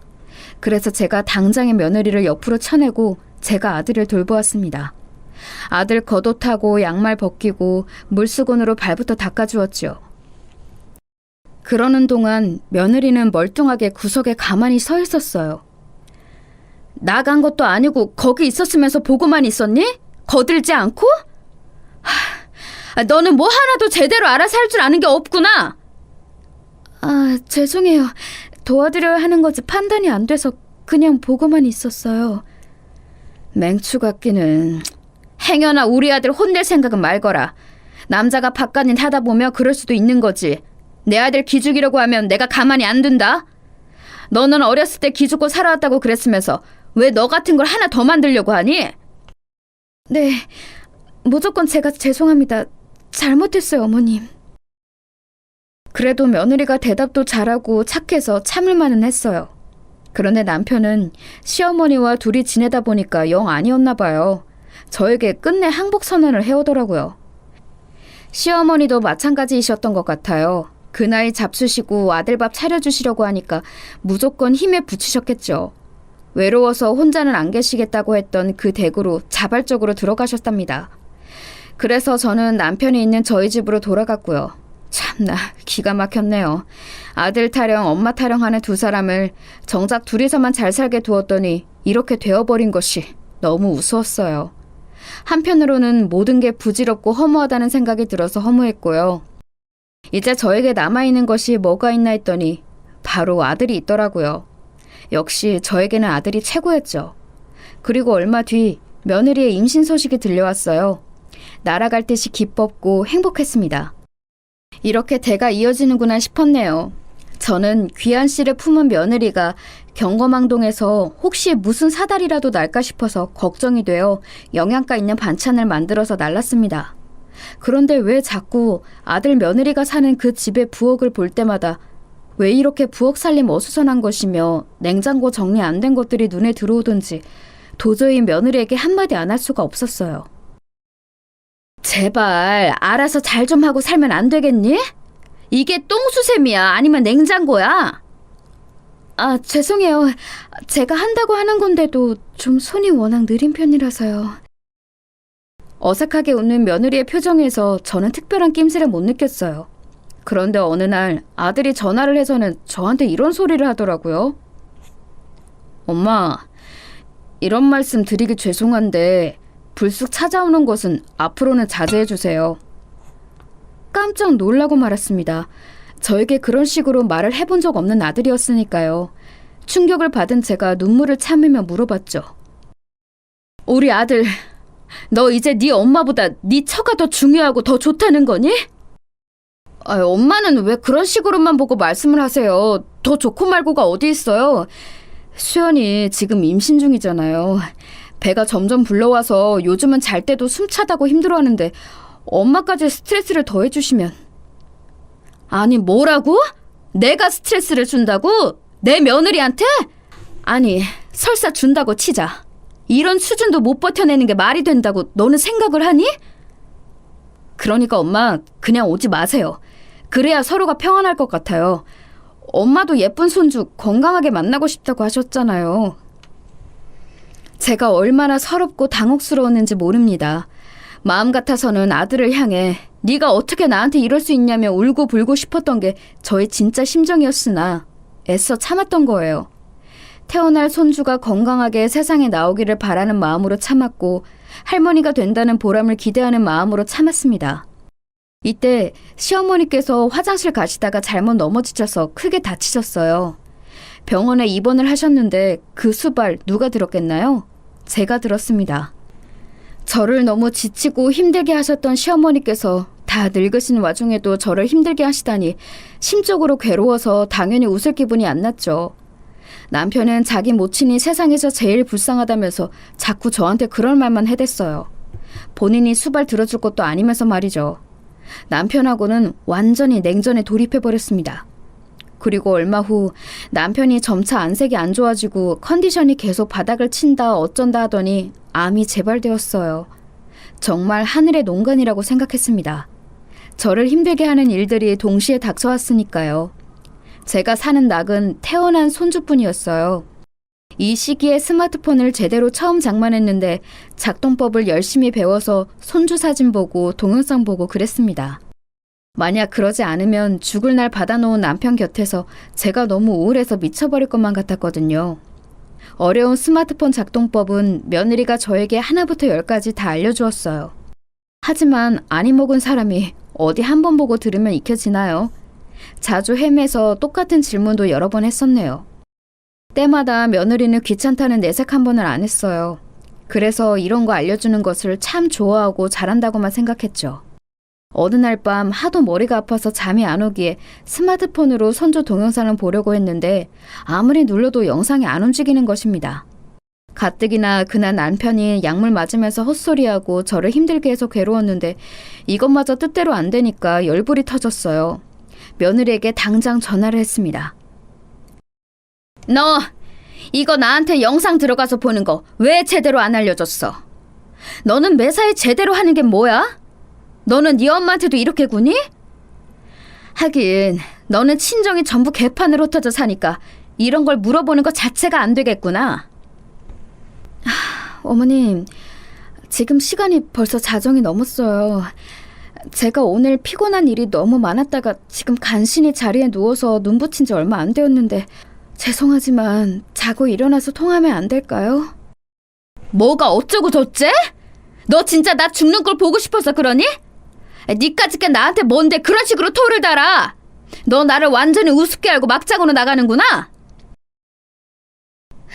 그래서 제가 당장에 며느리를 옆으로 쳐내고 제가 아들을 돌보았습니다. 아들 겉옷하고 양말 벗기고 물수건으로 발부터 닦아주었지요. 그러는 동안 며느리는 멀뚱하게 구석에 가만히 서 있었어요. 나간 것도 아니고 거기 있었으면서 보고만 있었니? 거들지 않고? 너는 뭐 하나도 제대로 알아서 할 줄 아는 게 없구나. 죄송해요. 도와드려야 하는 거지 판단이 안 돼서 그냥 보고만 있었어요. 맹추 같기는. 행여나 우리 아들 혼낼 생각은 말거라. 남자가 바깥일 하다 보면 그럴 수도 있는 거지. 내 아들 기죽이려고 하면 내가 가만히 안 둔다. 너는 어렸을 때 기죽고 살아왔다고 그랬으면서 왜 너 같은 걸 하나 더 만들려고 하니? 네, 무조건 제가 죄송합니다. 잘못했어요, 어머님. 그래도 며느리가 대답도 잘하고 착해서 참을만은 했어요. 그런데 남편은 시어머니와 둘이 지내다 보니까 영 아니었나 봐요. 저에게 끝내 항복 선언을 해오더라고요. 시어머니도 마찬가지이셨던 것 같아요. 그 나이 잡수시고 아들밥 차려주시려고 하니까 무조건 힘에 부치셨겠죠. 외로워서 혼자는 안 계시겠다고 했던 그 댁으로 자발적으로 들어가셨답니다. 그래서 저는 남편이 있는 저희 집으로 돌아갔고요. 참나 기가 막혔네요. 아들 타령 엄마 타령하는 두 사람을 정작 둘이서만 잘 살게 두었더니 이렇게 되어버린 것이 너무 우스웠어요. 한편으로는 모든 게 부질없고 허무하다는 생각이 들어서 허무했고요. 이제 저에게 남아있는 것이 뭐가 있나 했더니 바로 아들이 있더라고요. 역시 저에게는 아들이 최고였죠. 그리고 얼마 뒤 며느리의 임신 소식이 들려왔어요. 날아갈 듯이 기뻤고 행복했습니다. 이렇게 대가 이어지는구나 싶었네요. 저는 귀한 씨를 품은 며느리가 경거망동에서 혹시 무슨 사달이라도 날까 싶어서 걱정이 되어 영양가 있는 반찬을 만들어서 날랐습니다. 그런데 왜 자꾸 아들 며느리가 사는 그 집의 부엌을 볼 때마다 왜 이렇게 부엌 살림 어수선한 것이며 냉장고 정리 안 된 것들이 눈에 들어오든지 도저히 며느리에게 한마디 안 할 수가 없었어요. 제발 알아서 잘 좀 하고 살면 안 되겠니? 이게 똥수세미야 아니면 냉장고야? 죄송해요. 제가 한다고 하는 건데도 좀 손이 워낙 느린 편이라서요. 어색하게 웃는 며느리의 표정에서 저는 특별한 낌새를 못 느꼈어요. 그런데 어느 날 아들이 전화를 해서는 저한테 이런 소리를 하더라고요. 엄마, 이런 말씀 드리기 죄송한데 불쑥 찾아오는 것은 앞으로는 자제해 주세요. 깜짝 놀라고 말았습니다. 저에게 그런 식으로 말을 해본 적 없는 아들이었으니까요. 충격을 받은 제가 눈물을 참으며 물어봤죠. 우리 아들, 너 이제 네 엄마보다 네 처가 더 중요하고 더 좋다는 거니? 엄마는 왜 그런 식으로만 보고 말씀을 하세요? 더 좋고 말고가 어디 있어요? 수연이 지금 임신 중이잖아요. 배가 점점 불러와서 요즘은 잘 때도 숨차다고 힘들어하는데 엄마까지 스트레스를 더해주시면. 아니, 뭐라고? 내가 스트레스를 준다고? 내 며느리한테? 아니, 설사 준다고 치자. 이런 수준도 못 버텨내는 게 말이 된다고 너는 생각을 하니? 그러니까 엄마, 그냥 오지 마세요. 그래야 서로가 평안할 것 같아요. 엄마도 예쁜 손주 건강하게 만나고 싶다고 하셨잖아요. 제가 얼마나 서럽고 당혹스러웠는지 모릅니다. 마음 같아서는 아들을 향해 네가 어떻게 나한테 이럴 수 있냐며 울고 불고 싶었던 게 저의 진짜 심정이었으나 애써 참았던 거예요. 태어날 손주가 건강하게 세상에 나오기를 바라는 마음으로 참았고 할머니가 된다는 보람을 기대하는 마음으로 참았습니다. 이때 시어머니께서 화장실 가시다가 잘못 넘어지셔서 크게 다치셨어요. 병원에 입원을 하셨는데 그 수발 누가 들었겠나요? 제가 들었습니다. 저를 너무 지치고 힘들게 하셨던 시어머니께서 다 늙으신 와중에도 저를 힘들게 하시다니 심적으로 괴로워서 당연히 웃을 기분이 안 났죠. 남편은 자기 모친이 세상에서 제일 불쌍하다면서 자꾸 저한테 그럴 말만 해댔어요. 본인이 수발 들어줄 것도 아니면서 말이죠. 남편하고는 완전히 냉전에 돌입해버렸습니다. 그리고 얼마 후 남편이 점차 안색이 안 좋아지고 컨디션이 계속 바닥을 친다 어쩐다 하더니 암이 재발되었어요. 정말 하늘의 농간이라고 생각했습니다. 저를 힘들게 하는 일들이 동시에 닥쳐왔으니까요. 제가 사는 낙은 태어난 손주뿐이었어요. 이 시기에 스마트폰을 제대로 처음 장만했는데 작동법을 열심히 배워서 손주 사진 보고 동영상 보고 그랬습니다. 만약 그러지 않으면 죽을 날 받아놓은 남편 곁에서 제가 너무 우울해서 미쳐버릴 것만 같았거든요. 어려운 스마트폰 작동법은 며느리가 저에게 하나부터 열까지 다 알려주었어요. 하지만 안 입먹은 사람이 어디 한 번 보고 들으면 익혀지나요? 자주 헤매서 똑같은 질문도 여러 번 했었네요. 때마다 며느리는 귀찮다는 내색 한 번을 안 했어요. 그래서 이런 거 알려주는 것을 참 좋아하고 잘한다고만 생각했죠. 어느 날 밤 하도 머리가 아파서 잠이 안 오기에 스마트폰으로 손주 동영상을 보려고 했는데 아무리 눌러도 영상이 안 움직이는 것입니다. 가뜩이나 그날 남편이 약물 맞으면서 헛소리하고 저를 힘들게 해서 괴로웠는데 이것마저 뜻대로 안 되니까 열불이 터졌어요. 며느리에게 당장 전화를 했습니다. 너 이거 나한테 영상 들어가서 보는 거 왜 제대로 안 알려줬어? 너는 매사에 제대로 하는 게 뭐야? 너는 네 엄마한테도 이렇게 구니? 하긴 너는 친정이 전부 개판으로 흩어져 사니까 이런 걸 물어보는 것 자체가 안 되겠구나. 어머님, 지금 시간이 벌써 자정이 넘었어요. 제가 오늘 피곤한 일이 너무 많았다가 지금 간신히 자리에 누워서 눈 붙인 지 얼마 안 되었는데 죄송하지만 자고 일어나서 통화하면 안 될까요? 뭐가 어쩌고 저째? 너 진짜 나 죽는 걸 보고 싶어서 그러니? 니까짓게 나한테 뭔데 그런 식으로 토를 달아? 너 나를 완전히 우습게 알고 막장으로 나가는구나?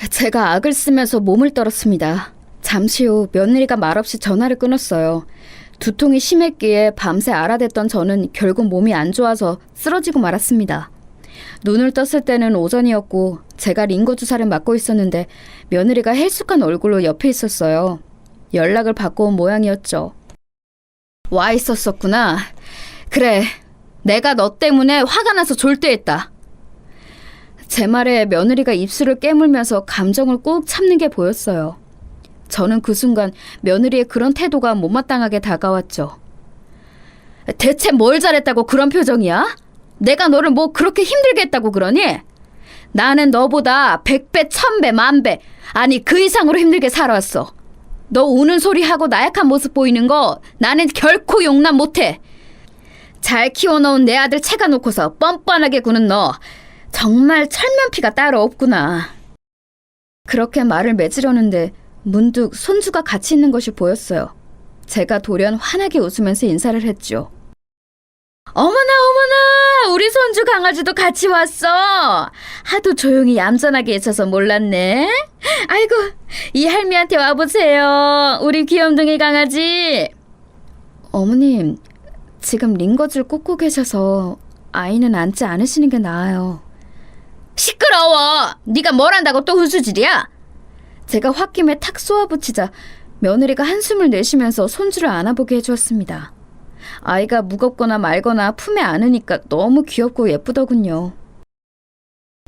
제가 악을 쓰면서 몸을 떨었습니다. 잠시 후 며느리가 말없이 전화를 끊었어요. 두통이 심했기에 밤새 알아댔던 저는 결국 몸이 안 좋아서 쓰러지고 말았습니다. 눈을 떴을 때는 오전이었고 제가 링거 주사를 맞고 있었는데 며느리가 헬쑥한 얼굴로 옆에 있었어요. 연락을 받고 온 모양이었죠. 와 있었었구나. 그래, 내가 너 때문에 화가 나서 졸대했다. 제 말에 며느리가 입술을 깨물면서 감정을 꾹 참는 게 보였어요. 저는 그 순간 며느리의 그런 태도가 못마땅하게 다가왔죠. 대체 뭘 잘했다고 그런 표정이야? 내가 너를 뭐 그렇게 힘들게 했다고 그러니? 나는 너보다 100배, 1000배, 10,000배, 아니 그 이상으로 힘들게 살아왔어. 너 우는 소리 하고 나약한 모습 보이는 거 나는 결코 용납 못해. 잘 키워놓은 내 아들 채가 놓고서 뻔뻔하게 구는 너 정말 철면피가 따로 없구나. 그렇게 말을 맺으려는데 문득 손주가 같이 있는 것이 보였어요. 제가 돌연 환하게 웃으면서 인사를 했죠. 어머나 어머나, 우리 손주 강아지도 같이 왔어. 하도 조용히 얌전하게 있어서 몰랐네. 아이고, 이 할미한테 와보세요. 우리 귀염둥이 강아지. 어머님, 지금 링거즈를 꽂고 계셔서 아이는 앉지 않으시는 게 나아요. 시끄러워! 네가 뭘 한다고 또 후수질이야? 제가 홧김에 탁 쏘아붙이자 며느리가 한숨을 내쉬면서 손주를 안아보게 해주었습니다. 아이가 무겁거나 말거나 품에 안으니까 너무 귀엽고 예쁘더군요.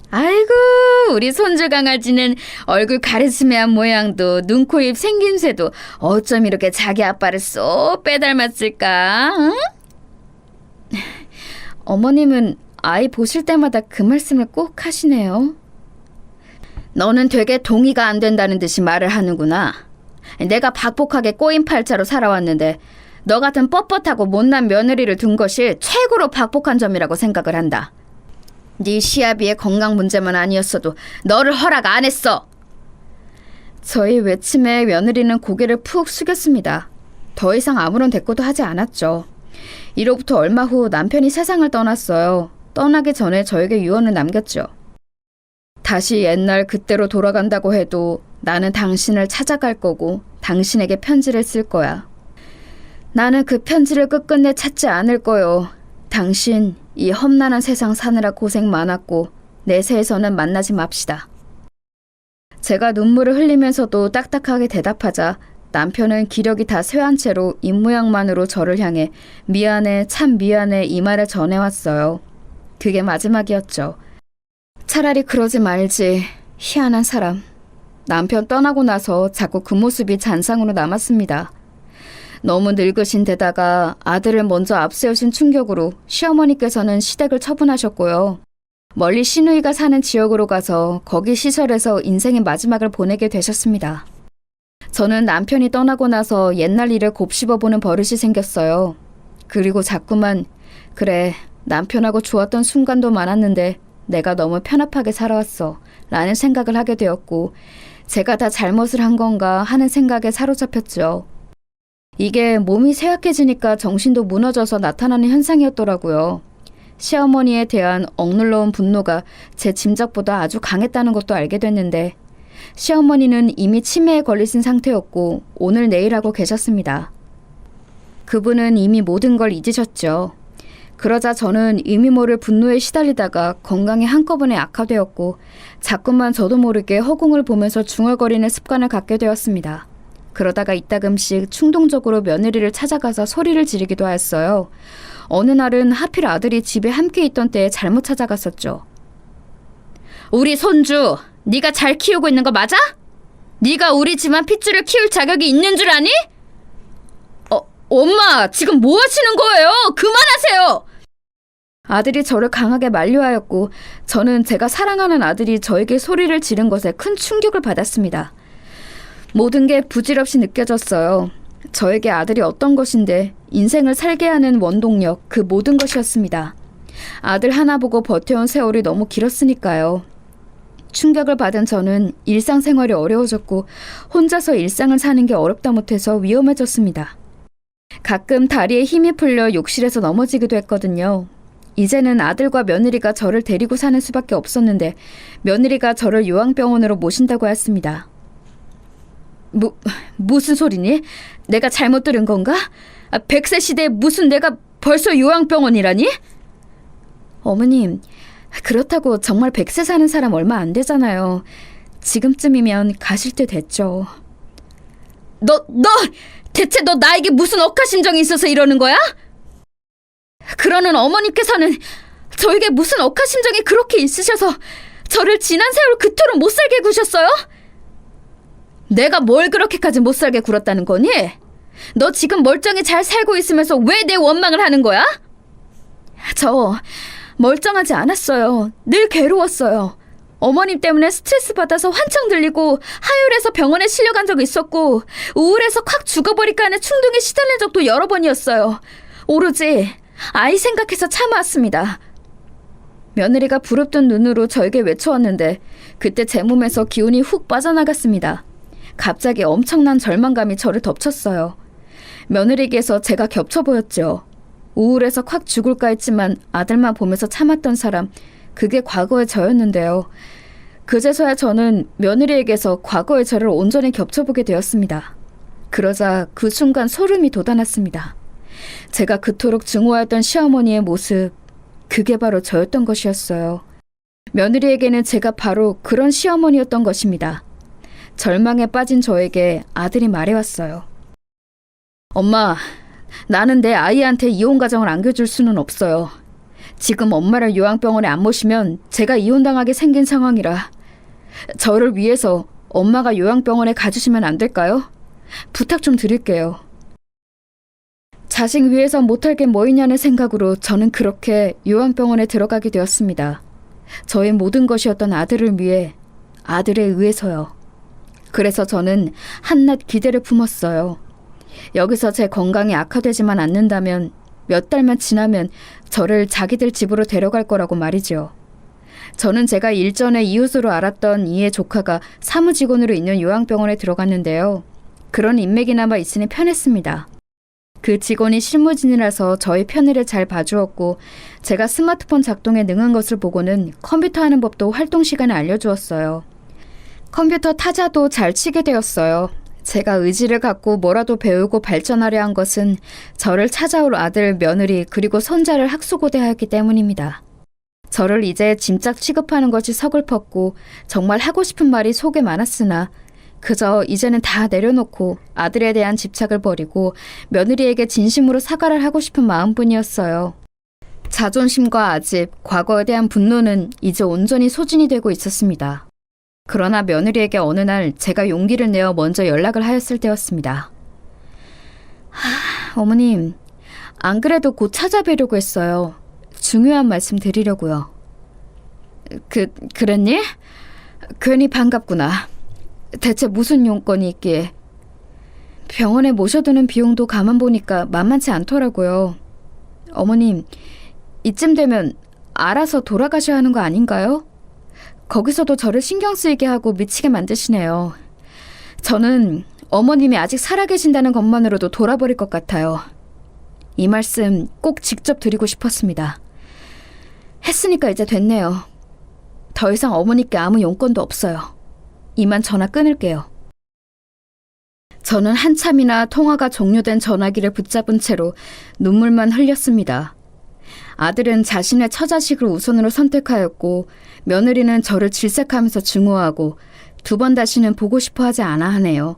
아이고, 우리 손주 강아지는 얼굴 가르스메한 모양도 눈, 코, 입 생김새도 어쩜 이렇게 자기 아빠를 쏙 빼닮았을까? 응? 어머님은 아이 보실 때마다 그 말씀을 꼭 하시네요. 너는 되게 동의가 안 된다는 듯이 말을 하는구나. 내가 박복하게 꼬인팔자로 살아왔는데 너 같은 뻣뻣하고 못난 며느리를 둔 것이 최고로 박복한 점이라고 생각을 한다. 네 시아비의 건강 문제만 아니었어도 너를 허락 안 했어. 저희 외침에 며느리는 고개를 푹 숙였습니다. 더 이상 아무런 대꾸도 하지 않았죠. 이로부터 얼마 후 남편이 세상을 떠났어요. 떠나기 전에 저에게 유언을 남겼죠. 다시 옛날 그때로 돌아간다고 해도 나는 당신을 찾아갈 거고 당신에게 편지를 쓸 거야. 나는 그 편지를 끝끝내 찾지 않을 거요. 당신 이 험난한 세상 사느라 고생 많았고 내세에서는 만나지 맙시다. 제가 눈물을 흘리면서도 딱딱하게 대답하자 남편은 기력이 다 쇠한 채로 입모양만으로 저를 향해 미안해, 참 미안해 이 말을 전해왔어요. 그게 마지막이었죠. 차라리 그러지 말지. 희한한 사람. 남편 떠나고 나서 자꾸 그 모습이 잔상으로 남았습니다. 너무 늙으신 데다가 아들을 먼저 앞세우신 충격으로 시어머니께서는 시댁을 처분하셨고요. 멀리 시누이가 사는 지역으로 가서 거기 시설에서 인생의 마지막을 보내게 되셨습니다. 저는 남편이 떠나고 나서 옛날 일을 곱씹어보는 버릇이 생겼어요. 그리고 자꾸만 그래, 남편하고 좋았던 순간도 많았는데 내가 너무 편협하게 살아왔어 라는 생각을 하게 되었고 제가 다 잘못을 한 건가 하는 생각에 사로잡혔죠. 이게 몸이 쇠약해지니까 정신도 무너져서 나타나는 현상이었더라고요. 시어머니에 대한 억눌러온 분노가 제 짐작보다 아주 강했다는 것도 알게 됐는데 시어머니는 이미 치매에 걸리신 상태였고 오늘 내일 하고 계셨습니다. 그분은 이미 모든 걸 잊으셨죠. 그러자 저는 이미 모를 분노에 시달리다가 건강이 한꺼번에 악화되었고 자꾸만 저도 모르게 허공을 보면서 중얼거리는 습관을 갖게 되었습니다. 그러다가 이따금씩 충동적으로 며느리를 찾아가서 소리를 지르기도 하였어요. 어느 날은 하필 아들이 집에 함께 있던 때에 잘못 찾아갔었죠. 우리 손주, 네가 잘 키우고 있는 거 맞아? 네가 우리 집안 핏줄을 키울 자격이 있는 줄 아니? 엄마, 지금 뭐 하시는 거예요? 그만하세요! 아들이 저를 강하게 만류하였고 저는 제가 사랑하는 아들이 저에게 소리를 지른 것에 큰 충격을 받았습니다. 모든 게 부질없이 느껴졌어요. 저에게 아들이 어떤 것인데 인생을 살게 하는 원동력, 그 모든 것이었습니다. 아들 하나 보고 버텨온 세월이 너무 길었으니까요. 충격을 받은 저는 일상생활이 어려워졌고 혼자서 일상을 사는 게 어렵다 못해서 위험해졌습니다. 가끔 다리에 힘이 풀려 욕실에서 넘어지기도 했거든요. 이제는 아들과 며느리가 저를 데리고 사는 수밖에 없었는데 며느리가 저를 요양병원으로 모신다고 했습니다. 무슨 소리니? 내가 잘못 들은 건가? 100세 시대에 무슨 내가 벌써 요양병원이라니? 어머님, 그렇다고 정말 100세 사는 사람 얼마 안 되잖아요. 지금쯤이면 가실 때 됐죠. 너 대체 너 나에게 무슨 억하심정이 있어서 이러는 거야? 그러는 어머니께서는 저에게 무슨 억하심정이 그렇게 있으셔서 저를 지난 세월 그토록 못 살게 구셨어요? 내가 뭘 그렇게까지 못 살게 굴었다는 거니? 너 지금 멀쩡히 잘 살고 있으면서 왜 내 원망을 하는 거야? 저 멀쩡하지 않았어요. 늘 괴로웠어요. 어머님 때문에 스트레스 받아서 환청 들리고 하혈해서 병원에 실려간 적이 있었고 우울해서 콱 죽어버릴까 하는 충동에 시달린 적도 여러 번이었어요. 오로지 아이 생각해서 참아왔습니다. 며느리가 부릅뜬 눈으로 저에게 외쳐왔는데 그때 제 몸에서 기운이 훅 빠져나갔습니다. 갑자기 엄청난 절망감이 저를 덮쳤어요. 며느리에게서 제가 겹쳐 보였죠. 우울해서 콱 죽을까 했지만 아들만 보면서 참았던 사람, 그게 과거의 저였는데요. 그제서야 저는 며느리에게서 과거의 저를 온전히 겹쳐보게 되었습니다. 그러자 그 순간 소름이 돋아났습니다. 제가 그토록 증오하던 시어머니의 모습, 그게 바로 저였던 것이었어요. 며느리에게는 제가 바로 그런 시어머니였던 것입니다. 절망에 빠진 저에게 아들이 말해왔어요. 엄마, 나는 내 아이한테 이혼 가정을 안겨줄 수는 없어요. 지금 엄마를 요양병원에 안 모시면 제가 이혼당하게 생긴 상황이라 저를 위해서 엄마가 요양병원에 가주시면 안 될까요? 부탁 좀 드릴게요. 자식 위해서 못할 게 뭐 있냐는 생각으로 저는 그렇게 요양병원에 들어가게 되었습니다. 저의 모든 것이었던 아들을 위해, 아들에 의해서요. 그래서 저는 한낱 기대를 품었어요. 여기서 제 건강이 악화되지만 않는다면 몇 달만 지나면 저를 자기들 집으로 데려갈 거라고 말이죠. 저는 제가 일전에 이웃으로 알았던 이의 조카가 사무직원으로 있는 요양병원에 들어갔는데요. 그런 인맥이나마 있으니 편했습니다. 그 직원이 실무진이라서 저의 편의를 잘 봐주었고 제가 스마트폰 작동에 능한 것을 보고는 컴퓨터 하는 법도 활동 시간에 알려주었어요. 컴퓨터 타자도 잘 치게 되었어요. 제가 의지를 갖고 뭐라도 배우고 발전하려 한 것은 저를 찾아올 아들, 며느리, 그리고 손자를 학수고대하였기 때문입니다. 저를 이제 짐짝 취급하는 것이 서글펐고 정말 하고 싶은 말이 속에 많았으나 그저 이제는 다 내려놓고 아들에 대한 집착을 버리고 며느리에게 진심으로 사과를 하고 싶은 마음뿐이었어요. 자존심과 아집, 과거에 대한 분노는 이제 온전히 소진이 되고 있었습니다. 그러나 며느리에게 어느 날 제가 용기를 내어 먼저 연락을 하였을 때였습니다. 어머님, 안 그래도 곧 찾아뵈려고 했어요. 중요한 말씀 드리려고요. 그랬니? 괜히 반갑구나. 대체 무슨 용건이 있기에. 병원에 모셔두는 비용도 가만 보니까 만만치 않더라고요. 어머님, 이쯤 되면 알아서 돌아가셔야 하는 거 아닌가요? 거기서도 저를 신경 쓰이게 하고 미치게 만드시네요. 저는 어머님이 아직 살아계신다는 것만으로도 돌아버릴 것 같아요. 이 말씀 꼭 직접 드리고 싶었습니다. 했으니까 이제 됐네요. 더 이상 어머니께 아무 용건도 없어요. 이만 전화 끊을게요. 저는 한참이나 통화가 종료된 전화기를 붙잡은 채로 눈물만 흘렸습니다. 아들은 자신의 처자식을 우선으로 선택하였고 며느리는 저를 질색하면서 증오하고 두 번 다시는 보고 싶어 하지 않아 하네요.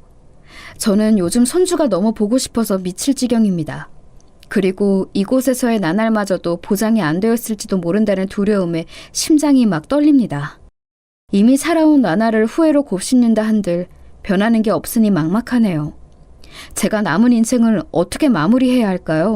저는 요즘 손주가 너무 보고 싶어서 미칠 지경입니다. 그리고 이곳에서의 나날마저도 보장이 안 되었을지도 모른다는 두려움에 심장이 막 떨립니다. 이미 살아온 나날을 후회로 곱씹는다 한들 변하는 게 없으니 막막하네요. 제가 남은 인생을 어떻게 마무리해야 할까요?